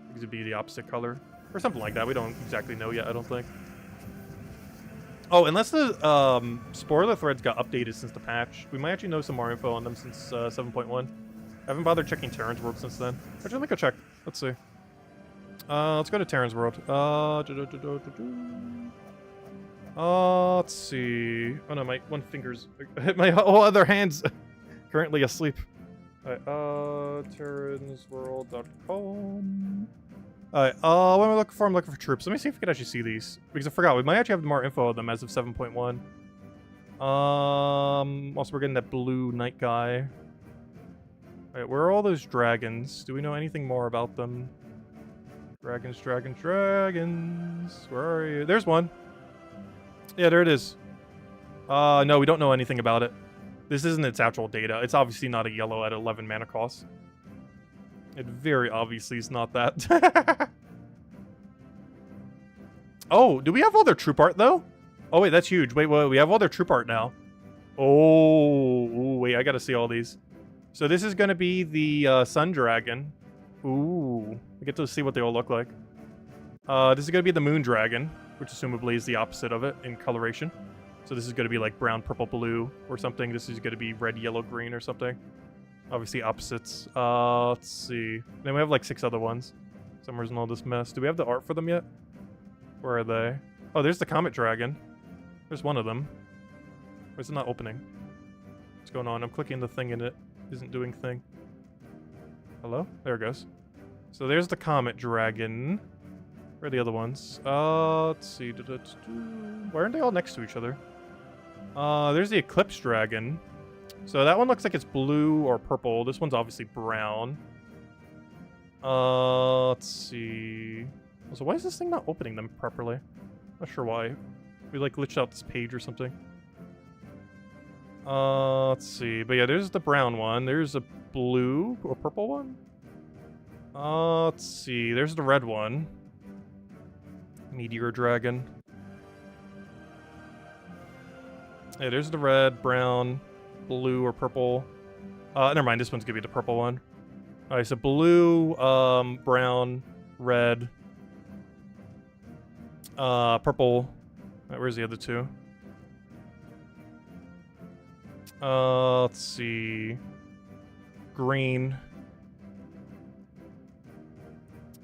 Because it'd be the opposite color. Or something like that. We don't exactly know yet, I don't think. Oh, unless the spoiler threads got updated since the patch. We might actually know some more info on them since 7.1. I haven't bothered checking Terran's world since then. Actually, let me go check. Let's see. Let's go to Terran's world. Let's see. Oh no, my one finger's... my whole other hand's currently asleep. Alright, terransworld.com. Alright, what am I looking for? I'm looking for troops. Let me see if we can actually see these. Because I forgot, we might actually have more info on them as of 7.1. Also we're getting that blue knight guy. Alright, where are all those dragons? Do we know anything more about them? Dragons, dragons, dragons. Where are you? There's one. Yeah, there it is. No, we don't know anything about it. This isn't its actual data. It's obviously not a yellow at 11 mana cost. It very obviously is not that. Oh, do we have all their troop art, though? Oh, wait, that's huge. Wait, we have all their troop art now. Oh, ooh, wait, I gotta see all these. So this is gonna be the Sun Dragon. Ooh, I get to see what they all look like. This is gonna be the Moon Dragon, which assumably is the opposite of it in coloration. So this is gonna be like brown, purple, blue, or something. This is gonna be red, yellow, green, or something. Obviously opposites. Let's see. Then we have like 6 other ones. Somewhere's in all this mess. Do we have the art for them yet? Where are they? Oh, there's the Comet Dragon. There's one of them. Why is it not opening? What's going on? I'm clicking the thing and it isn't doing thing. Hello? There it goes. So there's the Comet Dragon. Where are the other ones? Let's see. Why aren't they all next to each other? There's the Eclipse Dragon. So that one looks like it's blue or purple. This one's obviously brown. Let's see. So why is this thing not opening them properly? Not sure why. We like glitched out this page or something. Let's see. But yeah, there's the brown one. There's a blue or purple one. Let's see. There's the red one. Meteor Dragon. Yeah, there's the red, brown, blue, or purple. Never mind. This one's gonna be the purple one. Alright, so blue, brown, red, purple. Right, where's the other two? Let's see. Green.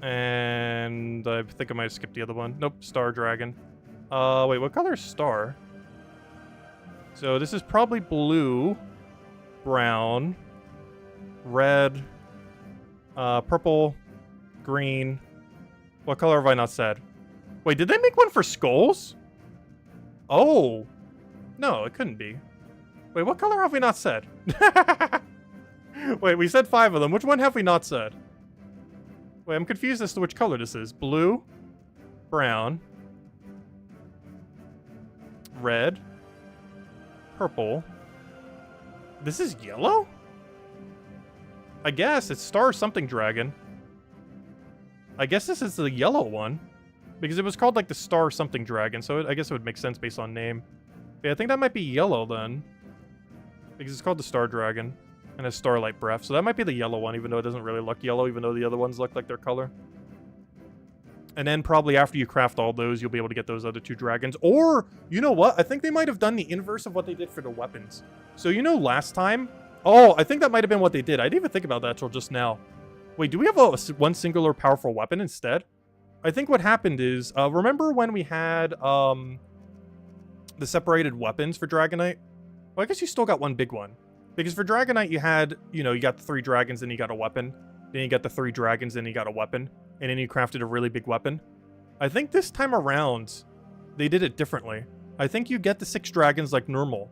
And I think I might have skipped the other one. Nope, Star Dragon. Wait, what color is Star? So this is probably blue, brown, red, purple, green. What color have I not said? Wait, did they make one for skulls? Oh. No, it couldn't be. Wait, what color have we not said? Wait, we said 5 of them. Which one have we not said? Wait, I'm confused as to which color this is. Blue, brown, red, purple. This is yellow? I guess it's Star Something Dragon. I guess this is the yellow one. Because it was called like the Star Something Dragon, so I guess it would make sense based on name. Yeah, I think that might be yellow then. Because it's called the Star Dragon. And has Starlight Breath. So that might be the yellow one, even though it doesn't really look yellow, even though the other ones look like their color. And then probably after you craft all those, you'll be able to get those other 2 dragons. Or, you know what? I think they might have done the inverse of what they did for the weapons. So you know last time? Oh, I think that might have been what they did. I didn't even think about that till just now. Wait, do we have one singular powerful weapon instead? I think what happened is, remember when we had the separated weapons for Dragonite? Well, I guess you still got one big one. Because for Dragonite, you had, you know, you got the 3 dragons, then you got a weapon. Then you got the 3 dragons, then you got a weapon. And then you crafted a really big weapon. I think this time around, they did it differently. I think you get the 6 dragons like normal.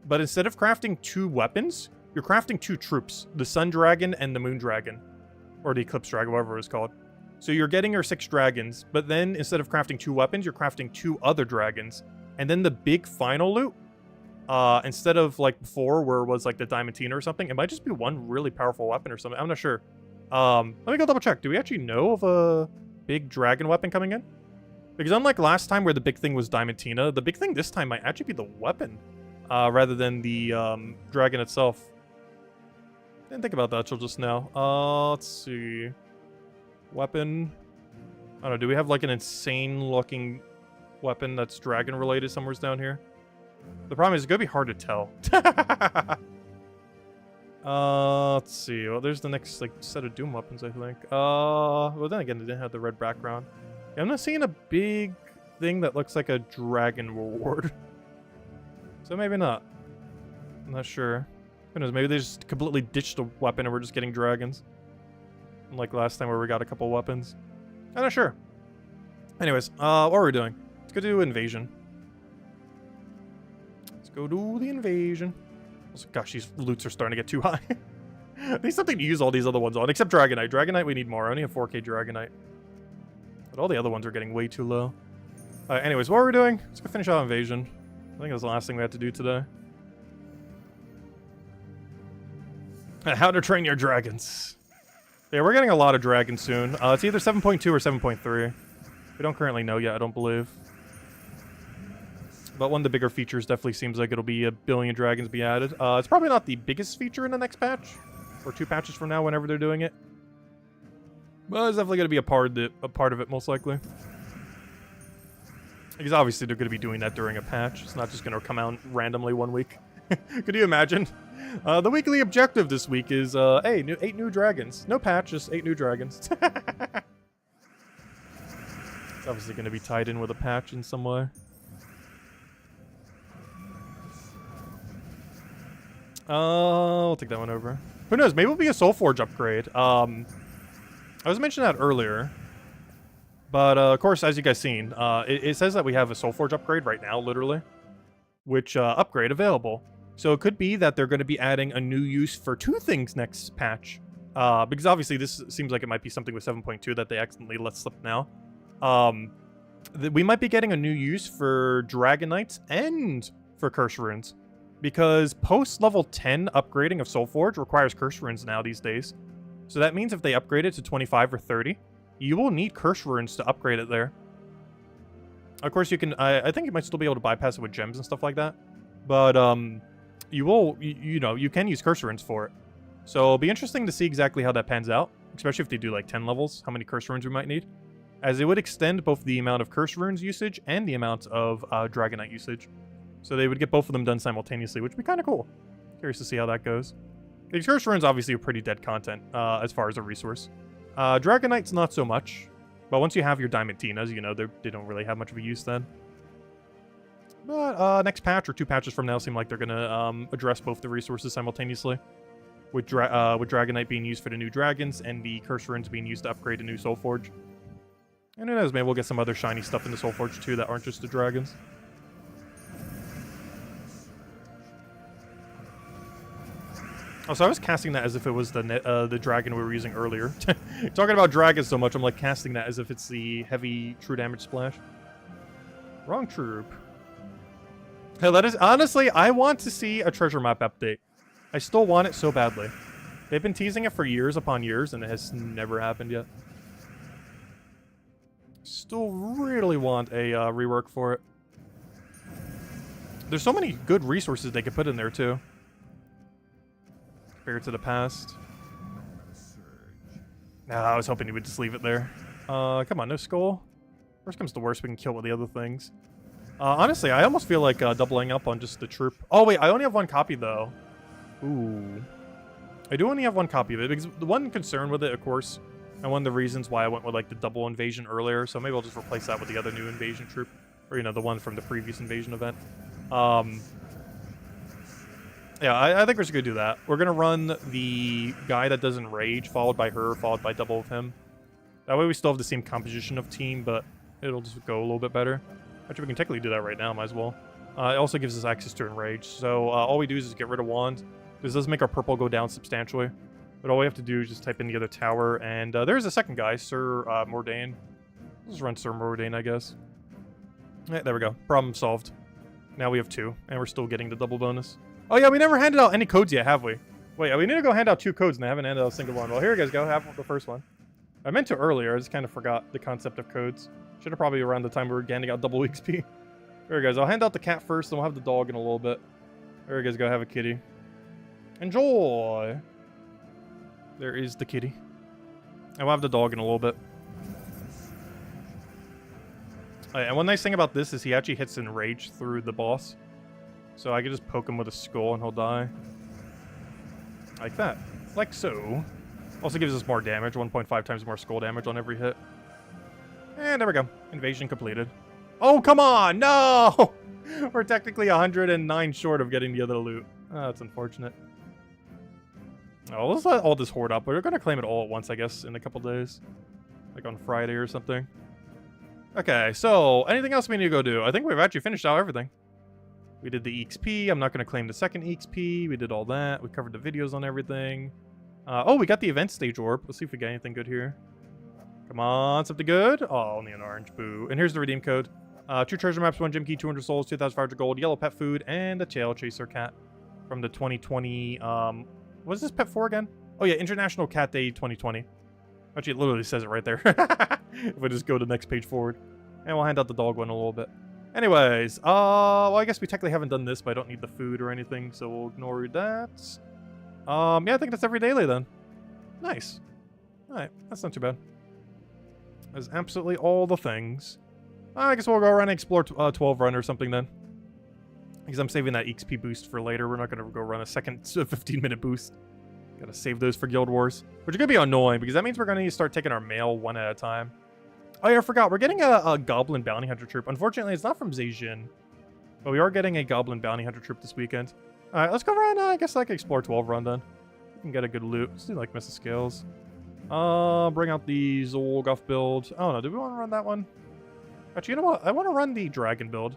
But instead of crafting 2 weapons, you're crafting 2 troops. The Sun Dragon and the Moon Dragon. Or the Eclipse Dragon, whatever it was called. So you're getting your 6 dragons, but then instead of crafting 2 weapons, you're crafting 2 other dragons. And then the big final loot, instead of like before where it was like the Diamantina or something, it might just be one really powerful weapon or something. I'm not sure. Let me go double check. Do we actually know of a big dragon weapon coming in? Because unlike last time where the big thing was Diamantina, the big thing this time might actually be the weapon, rather than the dragon itself. Didn't think about that till just now. Let's see. Weapon. I don't know. Do we have like an insane looking weapon that's dragon related somewhere down here? The problem is it's gonna be hard to tell. Let's see. Well, there's the next like set of Doom weapons, I think. Well, then again, they didn't have the red background. Yeah, I'm not seeing a big thing that looks like a dragon reward. So maybe not. I'm not sure. Who knows? Maybe they just completely ditched a weapon and we're just getting dragons. Unlike last time where we got a couple weapons. I'm not sure. Anyways, what are we doing? Let's go do invasion. Let's go do the invasion. Also, gosh, these loots are starting to get too high. I need something to use all these other ones on, except Dragonite. Dragonite, we need more. I only have 4K Dragonite. But all the other ones are getting way too low. Anyways, what are we doing? Let's go finish out invasion. I think that's the last thing we have to do today. How to train your dragons. Yeah, we're getting a lot of dragons soon. It's either 7.2 or 7.3. We don't currently know yet, I don't believe. But one of the bigger features definitely seems like it'll be 1 billion dragons be added. It's probably not the biggest feature in the next patch. Or 2 patches from now, whenever they're doing it. But it's definitely going to be a part of it, most likely. Because obviously they're going to be doing that during a patch. It's not just going to come out randomly one week. Could you imagine? The weekly objective this week is, hey, 8 new dragons. No patch, just 8 new dragons. It's obviously going to be tied in with a patch in some way. I'll take that one over. Who knows? Maybe it'll be a Soulforge upgrade. I was mentioning that earlier. But, of course, as you guys seen, it says that we have a Soulforge upgrade right now, literally. Which, upgrade available. So it could be that they're going to be adding a new use for 2 things next patch. Because obviously this seems like it might be something with 7.2 that they accidentally let slip now. We might be getting a new use for Dragonites and for Curse Runes. Because post-level 10 upgrading of Soulforge requires Curse Runes now these days. So that means if they upgrade it to 25 or 30, you will need Curse Runes to upgrade it there. Of course, you can... I think you might still be able to bypass it with gems and stuff like that. But, you will... You know, you can use Curse Runes for it. So it'll be interesting to see exactly how that pans out. Especially if they do, like, 10 levels. How many Curse Runes we might need. As it would extend both the amount of Curse Runes usage and the amount of Dragonite usage. So they would get both of them done simultaneously, which would be kind of cool. Curious to see how that goes. These Curse Runes obviously are pretty dead content as far as a resource. Dragonite's not so much. But once you have your Diamantinas, you know, they don't really have much of a use then. But next patch or 2 patches from now seem like they're going to address both the resources simultaneously. With Dragonite being used for the new dragons and the Curse Runes being used to upgrade a new Soulforge. And who knows, maybe we'll get some other shiny stuff in the Soulforge too that aren't just the dragons. Also, I was casting that as if it was the dragon we were using earlier. Talking about dragons so much, I'm like casting that as if it's the heavy true damage splash. Wrong troop. Hey, that is... Honestly, I want to see a treasure map update. I still want it so badly. They've been teasing it for years upon years, and it has never happened yet. Still really want a rework for it. There's so many good resources they could put in there, too. Compared to the past. Nah, I was hoping he would just leave it there. Come on, no skull. Worst comes to worst, we can kill with the other things. Honestly, I almost feel like doubling up on just the troop. Oh, wait, I only have 1 copy, though. Ooh. I do only have 1 copy of it, because the one concern with it, of course, and one of the reasons why I went with, like, the double invasion earlier, so maybe I'll just replace that with the other new invasion troop. Or, you know, the one from the previous invasion event. Yeah, I think we're just gonna do that. We're gonna run the guy that doesn't rage, followed by her, followed by double of him. That way we still have the same composition of team, but it'll just go a little bit better. Actually, we can technically do that right now, might as well. It also gives us access to enrage, so all we do is just get rid of wand. This does make our purple go down substantially. But all we have to do is just type in the other tower, and there's a second guy, Sir Mordain. Let's run Sir Mordain, I guess. Yeah, there we go. Problem solved. Now we have 2, and we're still getting the double bonus. Oh yeah, we never handed out any codes yet, have we? Wait, we need to go hand out 2 codes, and I haven't handed out a single one. Well, here you guys go. Have the first one. I meant to earlier. I just kind of forgot the concept of codes. Should have probably around the time we were handing out double XP. There you guys. I'll hand out the cat first, then we'll have the dog in a little bit. There you guys go. Have a kitty. Enjoy. There is the kitty. And we'll have the dog in a little bit. And one nice thing about this is he actually hits enrage through the boss. So I can just poke him with a skull and he'll die. Like that. Like so. Also gives us more damage, 1.5 times more skull damage on every hit. And there we go. Invasion completed. Oh, come on! No! We're technically 109 short of getting the other loot. Oh, that's unfortunate. Oh, let's let all this hoard up. We're gonna claim it all at once, I guess, in a couple days. Like on Friday or something. Okay, so anything else we need to go do? I think we've actually finished out everything. We did the EXP. I'm not going to claim the second EXP. We did all that. We covered the videos on everything. Oh, we got the event stage orb. Let's see if we got anything good here. Come on, something good. Oh, only an orange. Boo. And here's the redeem code. 2 treasure maps, 1 gem key, 200 souls, 2,500 gold, yellow pet food, and a tail chaser cat from the 2020. What is this pet for again? Oh yeah, International Cat Day 2020. Actually, it literally says it right there. If we just go to the next page forward. And we'll hand out the dog one in a little bit. Anyways, well, I guess we technically haven't done this, but I don't need the food or anything, so we'll ignore that. Yeah, I think that's every daily then. Nice. Alright, that's not too bad. That's absolutely all the things. I guess we'll go around and explore 12 run or something then. Because I'm saving that XP boost for later. We're not going to go run a second 15-minute boost. Gotta save those for Guild Wars. Which is going to be annoying, because that means we're going to need to start taking our mail one at a time. Oh yeah, I forgot. We're getting a Goblin Bounty Hunter troop. Unfortunately, it's not from Zhejiang. But we are getting a Goblin Bounty Hunter troop this weekend. Alright, let's go around, I guess, like, explore 12 run then. We can get a good loot. Let's do, like, Mesa Scales. Bring out the Zolgoth build. Oh no, do we want to run that one? Actually, you know what? I want to run the Dragon build.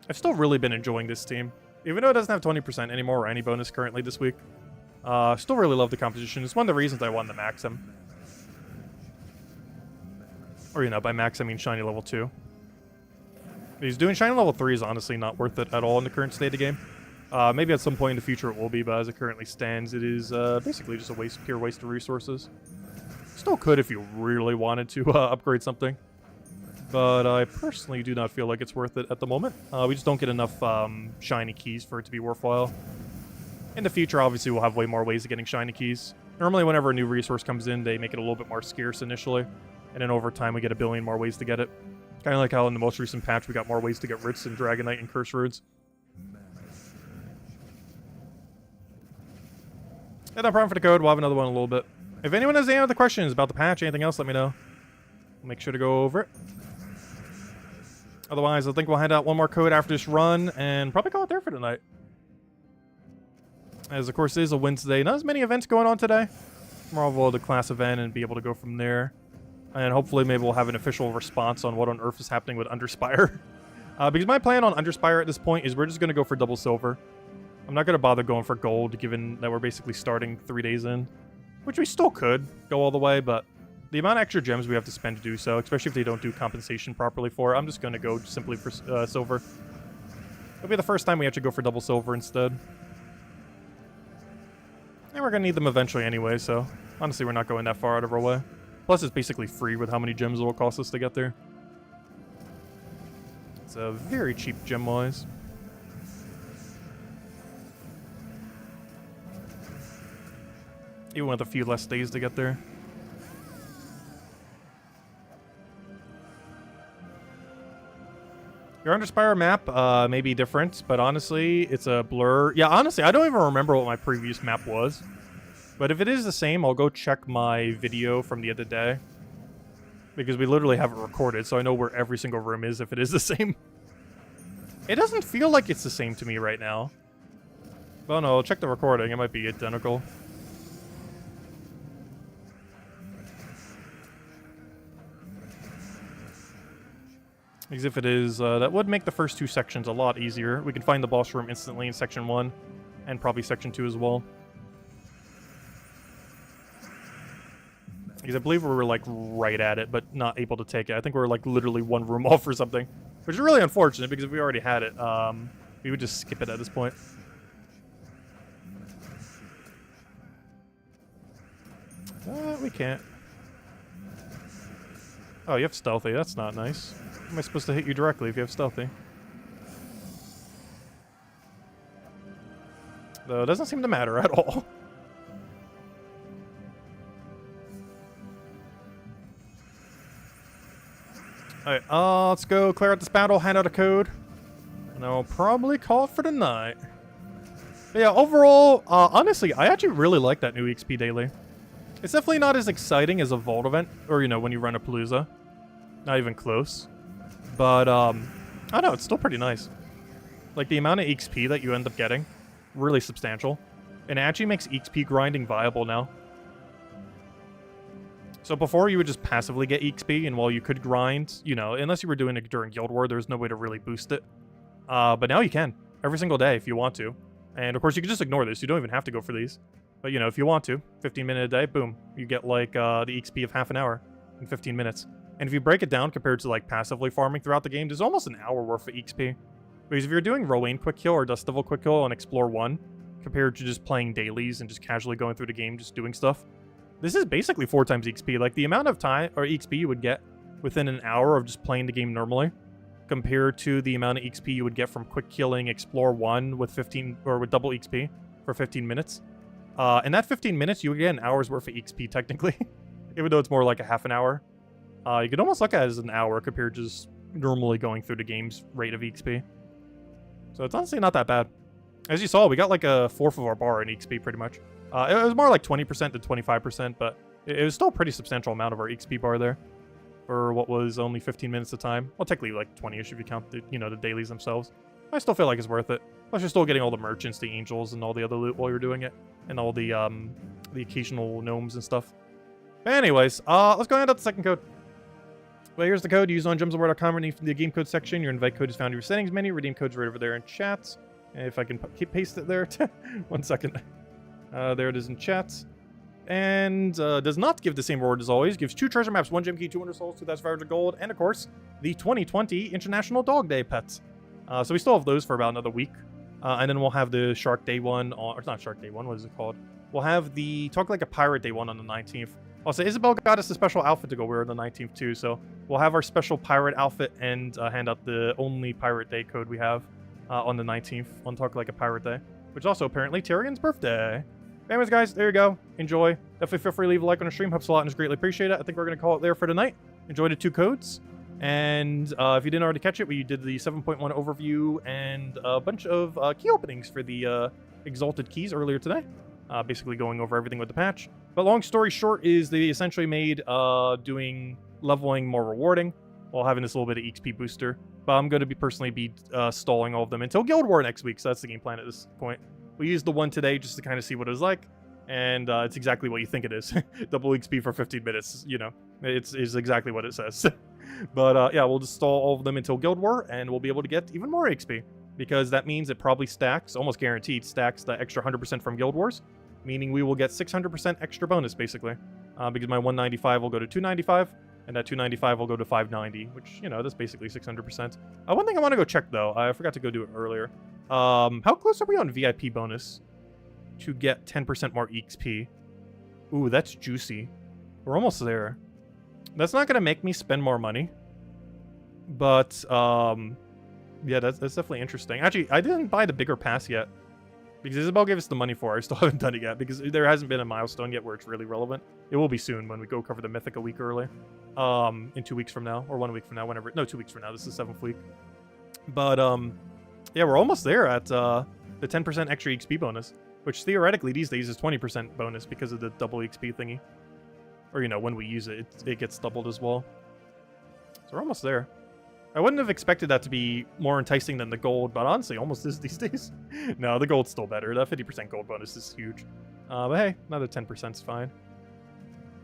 I've still really been enjoying this team. Even though it doesn't have 20% anymore or any bonus currently this week. Still really love the composition. It's one of the reasons I wanted to max him. Or, you know, by max I mean shiny level 2. He's doing shiny level 3 is honestly not worth it at all in the current state of the game. Maybe at some point in the future it will be, but as it currently stands, it is basically just a pure waste of resources. Still could if you really wanted to upgrade something. But I personally do not feel like it's worth it at the moment. We just don't get enough shiny keys for it to be worthwhile. In the future, obviously, we'll have way more ways of getting shiny keys. Normally, whenever a new resource comes in, they make it a little bit more scarce initially. And then over time, we get a billion more ways to get it. Kind of like how in the most recent patch, we got more ways to get Ritz and Dragonite and Curse Roots. Yeah, no problem for the code. We'll have another one in a little bit. If anyone has any other questions about the patch, anything else, let me know. We'll make sure to go over it. Otherwise, I think we'll hand out one more code after this run and probably call it there for tonight. As, of course, it is a Wednesday. Not as many events going on today. Tomorrow we'll have the class event and be able to go from there. And hopefully maybe we'll have an official response on what on earth is happening with Underspire. Because my plan on Underspire at this point is we're just going to go for double silver. I'm not going to bother going for gold, given that we're basically starting 3 days in. Which we still could go all the way, but the amount of extra gems we have to spend to do so, especially if they don't do compensation properly for it, I'm just going to go simply for silver. It'll be the first time we actually go for double silver instead. And we're going to need them eventually anyway, so honestly we're not going that far out of our way. Plus it's basically free with how many gems it will cost us to get there. It's a very cheap gem-wise. Even with a few less days to get there. Your Underspire map may be different, but honestly, it's a blur. Yeah, honestly, I don't even remember what my previous map was. But if it is the same, I'll go check my video from the other day. Because we literally have it recorded, so I know where every single room is if it is the same. It doesn't feel like it's the same to me right now. But no, I'll check the recording. It might be identical. Because if it is, that would make the first 2 sections a lot easier. We can find the boss room instantly in Section 1, and probably Section 2 as well. Because I believe we were, like, right at it, but not able to take it. I think we were, like, literally 1 room off or something. Which is really unfortunate, because if we already had it, we would just skip it at this point. We can't. Oh, you have stealthy. That's not nice. How am I supposed to hit you directly if you have stealthy? Though it doesn't seem to matter at all. Alright, let's go clear out this battle, hand out a code. And I'll probably call it for the night. But yeah, overall, honestly, I actually really like that new XP daily. It's definitely not as exciting as a Vault event, or, you know, when you run a Palooza. Not even close. But, I don't know, it's still pretty nice. Like, the amount of XP that you end up getting, really substantial. And it actually makes XP grinding viable now. So before, you would just passively get XP, and while you could grind, you know, unless you were doing it during Guild War, there's no way to really boost it. But now you can, every single day if you want to. And of course, you can just ignore this. You don't even have to go for these. But, you know, if you want to, 15 minutes a day, boom. You get, like, the XP of half an hour in 15 minutes. And if you break it down compared to, like, passively farming throughout the game, there's almost an hour worth of XP. Because if you're doing Rowan Quick Kill or Dust Devil Quick Kill on Explore 1, compared to just playing dailies and just casually going through the game, just doing stuff, this is basically 4 times XP. Like, the amount of time, or XP you would get within an hour of just playing the game normally, compared to the amount of XP you would get from quick killing Explore 1 with 15, or with double XP for 15 minutes. In that 15 minutes, you would get an hour's worth of XP, technically. Even though it's more like a half an hour. You could almost look at it as an hour compared to just normally going through the game's rate of XP. So it's honestly not that bad. As you saw, we got like a fourth of our bar in XP, pretty much. It was more like 20% to 25%, but it was still a pretty substantial amount of our XP bar there. For what was only 15 minutes of time. Well, technically like 20-ish if you count the, you know, the dailies themselves. I still feel like it's worth it. Plus you're still getting all the merchants, the angels, and all the other loot while you're doing it. And all the occasional gnomes and stuff. But anyways, let's go ahead and the second code. Well, here's the code. Use on gemsofwar.com underneath the game code section. Your invite code is found in your settings menu. Redeem code's right over there in chat. And if I can paste it there. 1 second. There it is in chat. And does not give the same reward as always. Gives 2 treasure maps, 1 gem key, 200 souls, 2,500 gold, and of course, the 2020 International Dog Day pets. So we still have those for about another week. And then we'll have the Shark Day one, or not Shark Day one, what is it called? We'll have the Talk Like a Pirate Day one on the 19th. Also, Isabel got us a special outfit to go wear on the 19th too, so we'll have our special pirate outfit and hand out the only Pirate Day code we have on the 19th on Talk Like a Pirate Day, which is also apparently Tyrion's birthday. Anyways, guys, there you go. Enjoy. Definitely feel free to leave a like on the stream. Helps a lot and is greatly appreciated. I think we're going to call it there for tonight. Enjoy the 2 codes. And if you didn't already catch it, we did the 7.1 overview and a bunch of key openings for the Exalted Keys earlier today. Basically going over everything with the patch. But long story short is they essentially made doing leveling more rewarding while having this little bit of XP booster. But I'm going to personally be stalling all of them until Guild War next week. So that's the game plan at this point. We used the one today just to kind of see what it was like. And it's exactly what you think it is. Double XP for 15 minutes, you know. It's exactly what it says. But yeah, we'll just stall all of them until Guild War, and we'll be able to get even more XP. Because that means it probably stacks, almost guaranteed, stacks the extra 100% from Guild Wars. Meaning we will get 600% extra bonus, basically. Because my 195 will go to 295, and that 295 will go to 590, which, you know, that's basically 600%. One thing I want to go check, though, I forgot to go do it earlier. How close are we on VIP bonus to get 10% more XP? Ooh, that's juicy. We're almost there. That's not going to make me spend more money. But, yeah, that's definitely interesting. Actually, I didn't buy the bigger pass yet. Because Isabel gave us the money for it. I still haven't done it yet. Because there hasn't been a milestone yet where it's really relevant. It will be soon when we go cover the Mythic a week early. In 2 weeks from now. Or 1 week from now. Whenever. No, 2 weeks from now. This is 7th week. But, yeah, we're almost there at the 10% extra XP bonus. Which theoretically these days is 20% bonus because of the double XP thingy. Or, you know, when we use it, it gets doubled as well. So we're almost there. I wouldn't have expected that to be more enticing than the gold, but honestly, almost is these days. No, the gold's still better. That 50% gold bonus is huge. But hey, another 10% is fine.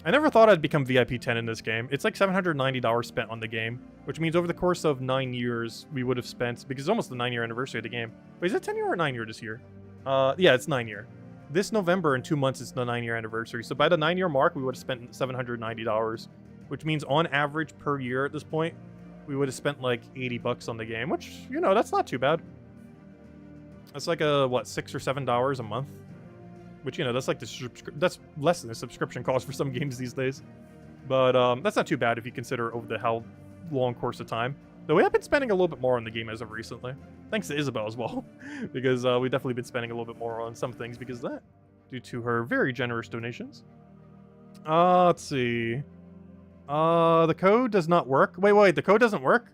I never thought I'd become VIP 10 in this game. It's like $790 spent on the game, which means over the course of 9 years, we would have spent, because it's almost the 9-year anniversary of the game. Wait, is it 10 year or 9 year this year? Yeah, it's 9 year. This November in 2 months, it's the 9-year anniversary. So by the 9-year mark, we would have spent $790, which means on average per year at this point, we would have spent like 80 bucks on the game, which, you know, that's not too bad. That's like a, what, $6 or $7 a month? Which, you know, that's like that's less than a subscription cost for some games these days. But that's not too bad if you consider over the how long course of time. Though we have been spending a little bit more on the game as of recently. Thanks to Isabel as well. Because we've definitely been spending a little bit more on some things because of that. Due to her very generous donations. Let's see. The code does not work. Wait, the code doesn't work?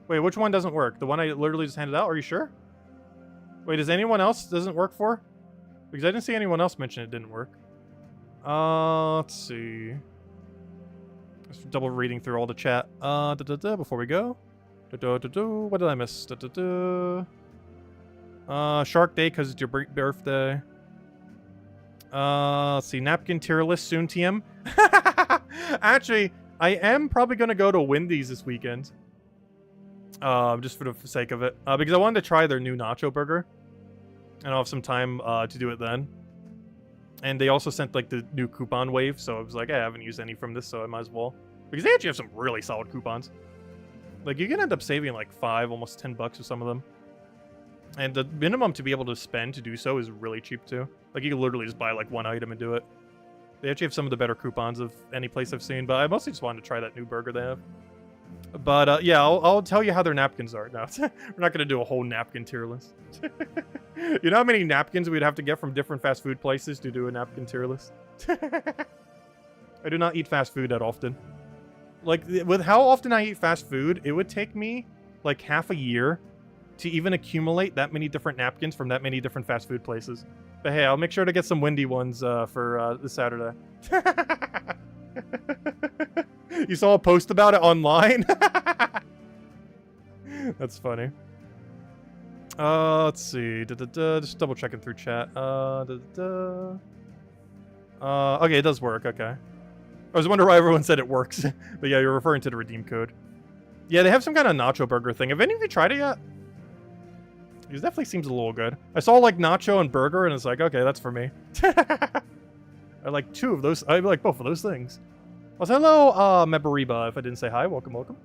Wait, which one doesn't work? The one I literally just handed out? Are you sure? Wait, does anyone else doesn't work for? Because I didn't see anyone else mention it didn't work. Let's see. Just double reading through all the chat. Before we go. What did I miss? Shark Day because it's your birthday. Let's see. Napkin tier list soon, TM. Actually, I am probably going to go to Wendy's this weekend. Just for the sake of it. Because I wanted to try their new nacho burger. And I'll have some time to do it then. And they also sent like the new coupon wave, so I was like, hey, I haven't used any from this, so I might as well. Because they actually have some really solid coupons. Like, you can end up saving like almost $10 with some of them. And the minimum to be able to spend to do so is really cheap too. Like, you can literally just buy like one item and do it. They actually have some of the better coupons of any place I've seen, but I mostly just wanted to try that new burger they have. But yeah, I'll tell you how their napkins are. No, we're not going to do a whole napkin tier list. You know how many napkins we'd have to get from different fast food places to do a napkin tier list? I do not eat fast food that often. Like, with how often I eat fast food, it would take me like half a year to even accumulate that many different napkins from that many different fast food places. But hey, I'll make sure to get some Wendy ones for this Saturday. You saw a post about it online? That's funny. Let's see. Just double checking through chat. Okay, it does work. Okay. I was wondering why everyone said it works. But yeah, you're referring to the redeem code. Yeah, they have some kind of nacho burger thing. Have any of you tried it yet? It definitely seems a little good. I saw like nacho and burger, and it's like, okay, that's for me. I like two of those. I like both of those things. Well, hello, Mebariba. If I didn't say hi, welcome, welcome.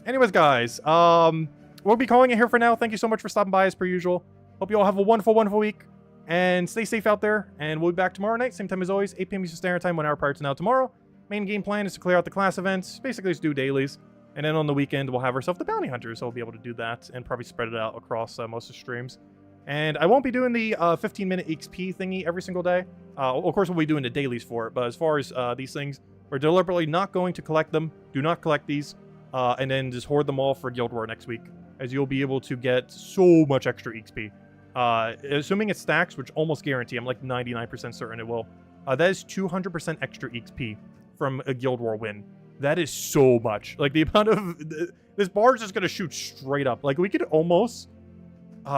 Anyways, guys, we'll be calling it here for now. Thank you so much for stopping by as per usual. Hope you all have a wonderful, wonderful week. And stay safe out there. And we'll be back tomorrow night, same time as always, 8 p.m. Eastern Standard Time, 1 hour prior to now tomorrow. Main game plan is to clear out the class events. Basically, just do dailies. And then on the weekend, we'll have ourselves the Bounty Hunters. So we'll be able to do that and probably spread it out across most of the streams. And I won't be doing the 15-minute XP thingy every single day. Of course, we'll be doing the dailies for it. But as far as these things, we're deliberately not going to collect them. Do not collect these. And then just hoard them all for Guild War next week. As you'll be able to get so much extra XP. Assuming it stacks, which almost guarantee, I'm like 99% certain it will. That is 200% extra XP from a Guild War win. That is so much. Like, the amount of... This bar is just going to shoot straight up. Like, we could almost...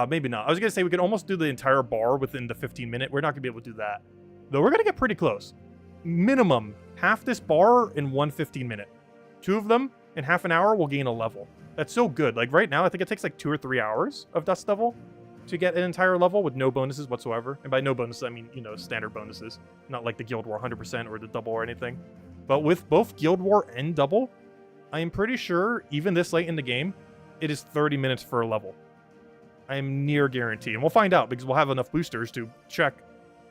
maybe not. I was going to say we could almost do the entire bar within the 15-minute. We're not going to be able to do that. Though we're going to get pretty close. Minimum, half this bar in one 15-minute. Two of them in half an hour will gain a level. That's so good. Like, right now, I think it takes like 2 or 3 hours of Dust Devil to get an entire level with no bonuses whatsoever. And by no bonuses, I mean, you know, standard bonuses. Not like the Guild War 100% or the double or anything. But with both Guild War and double, I am pretty sure, even this late in the game, it is 30 minutes for a level. I am near guarantee. And we'll find out because we'll have enough boosters to check.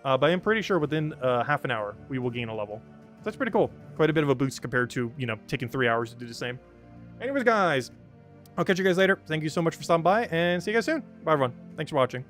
But I'm pretty sure within half an hour, we will gain a level. So that's pretty cool. Quite a bit of a boost compared to, you know, taking 3 hours to do the same. Anyways, guys, I'll catch you guys later. Thank you so much for stopping by, and see you guys soon. Bye, everyone. Thanks for watching.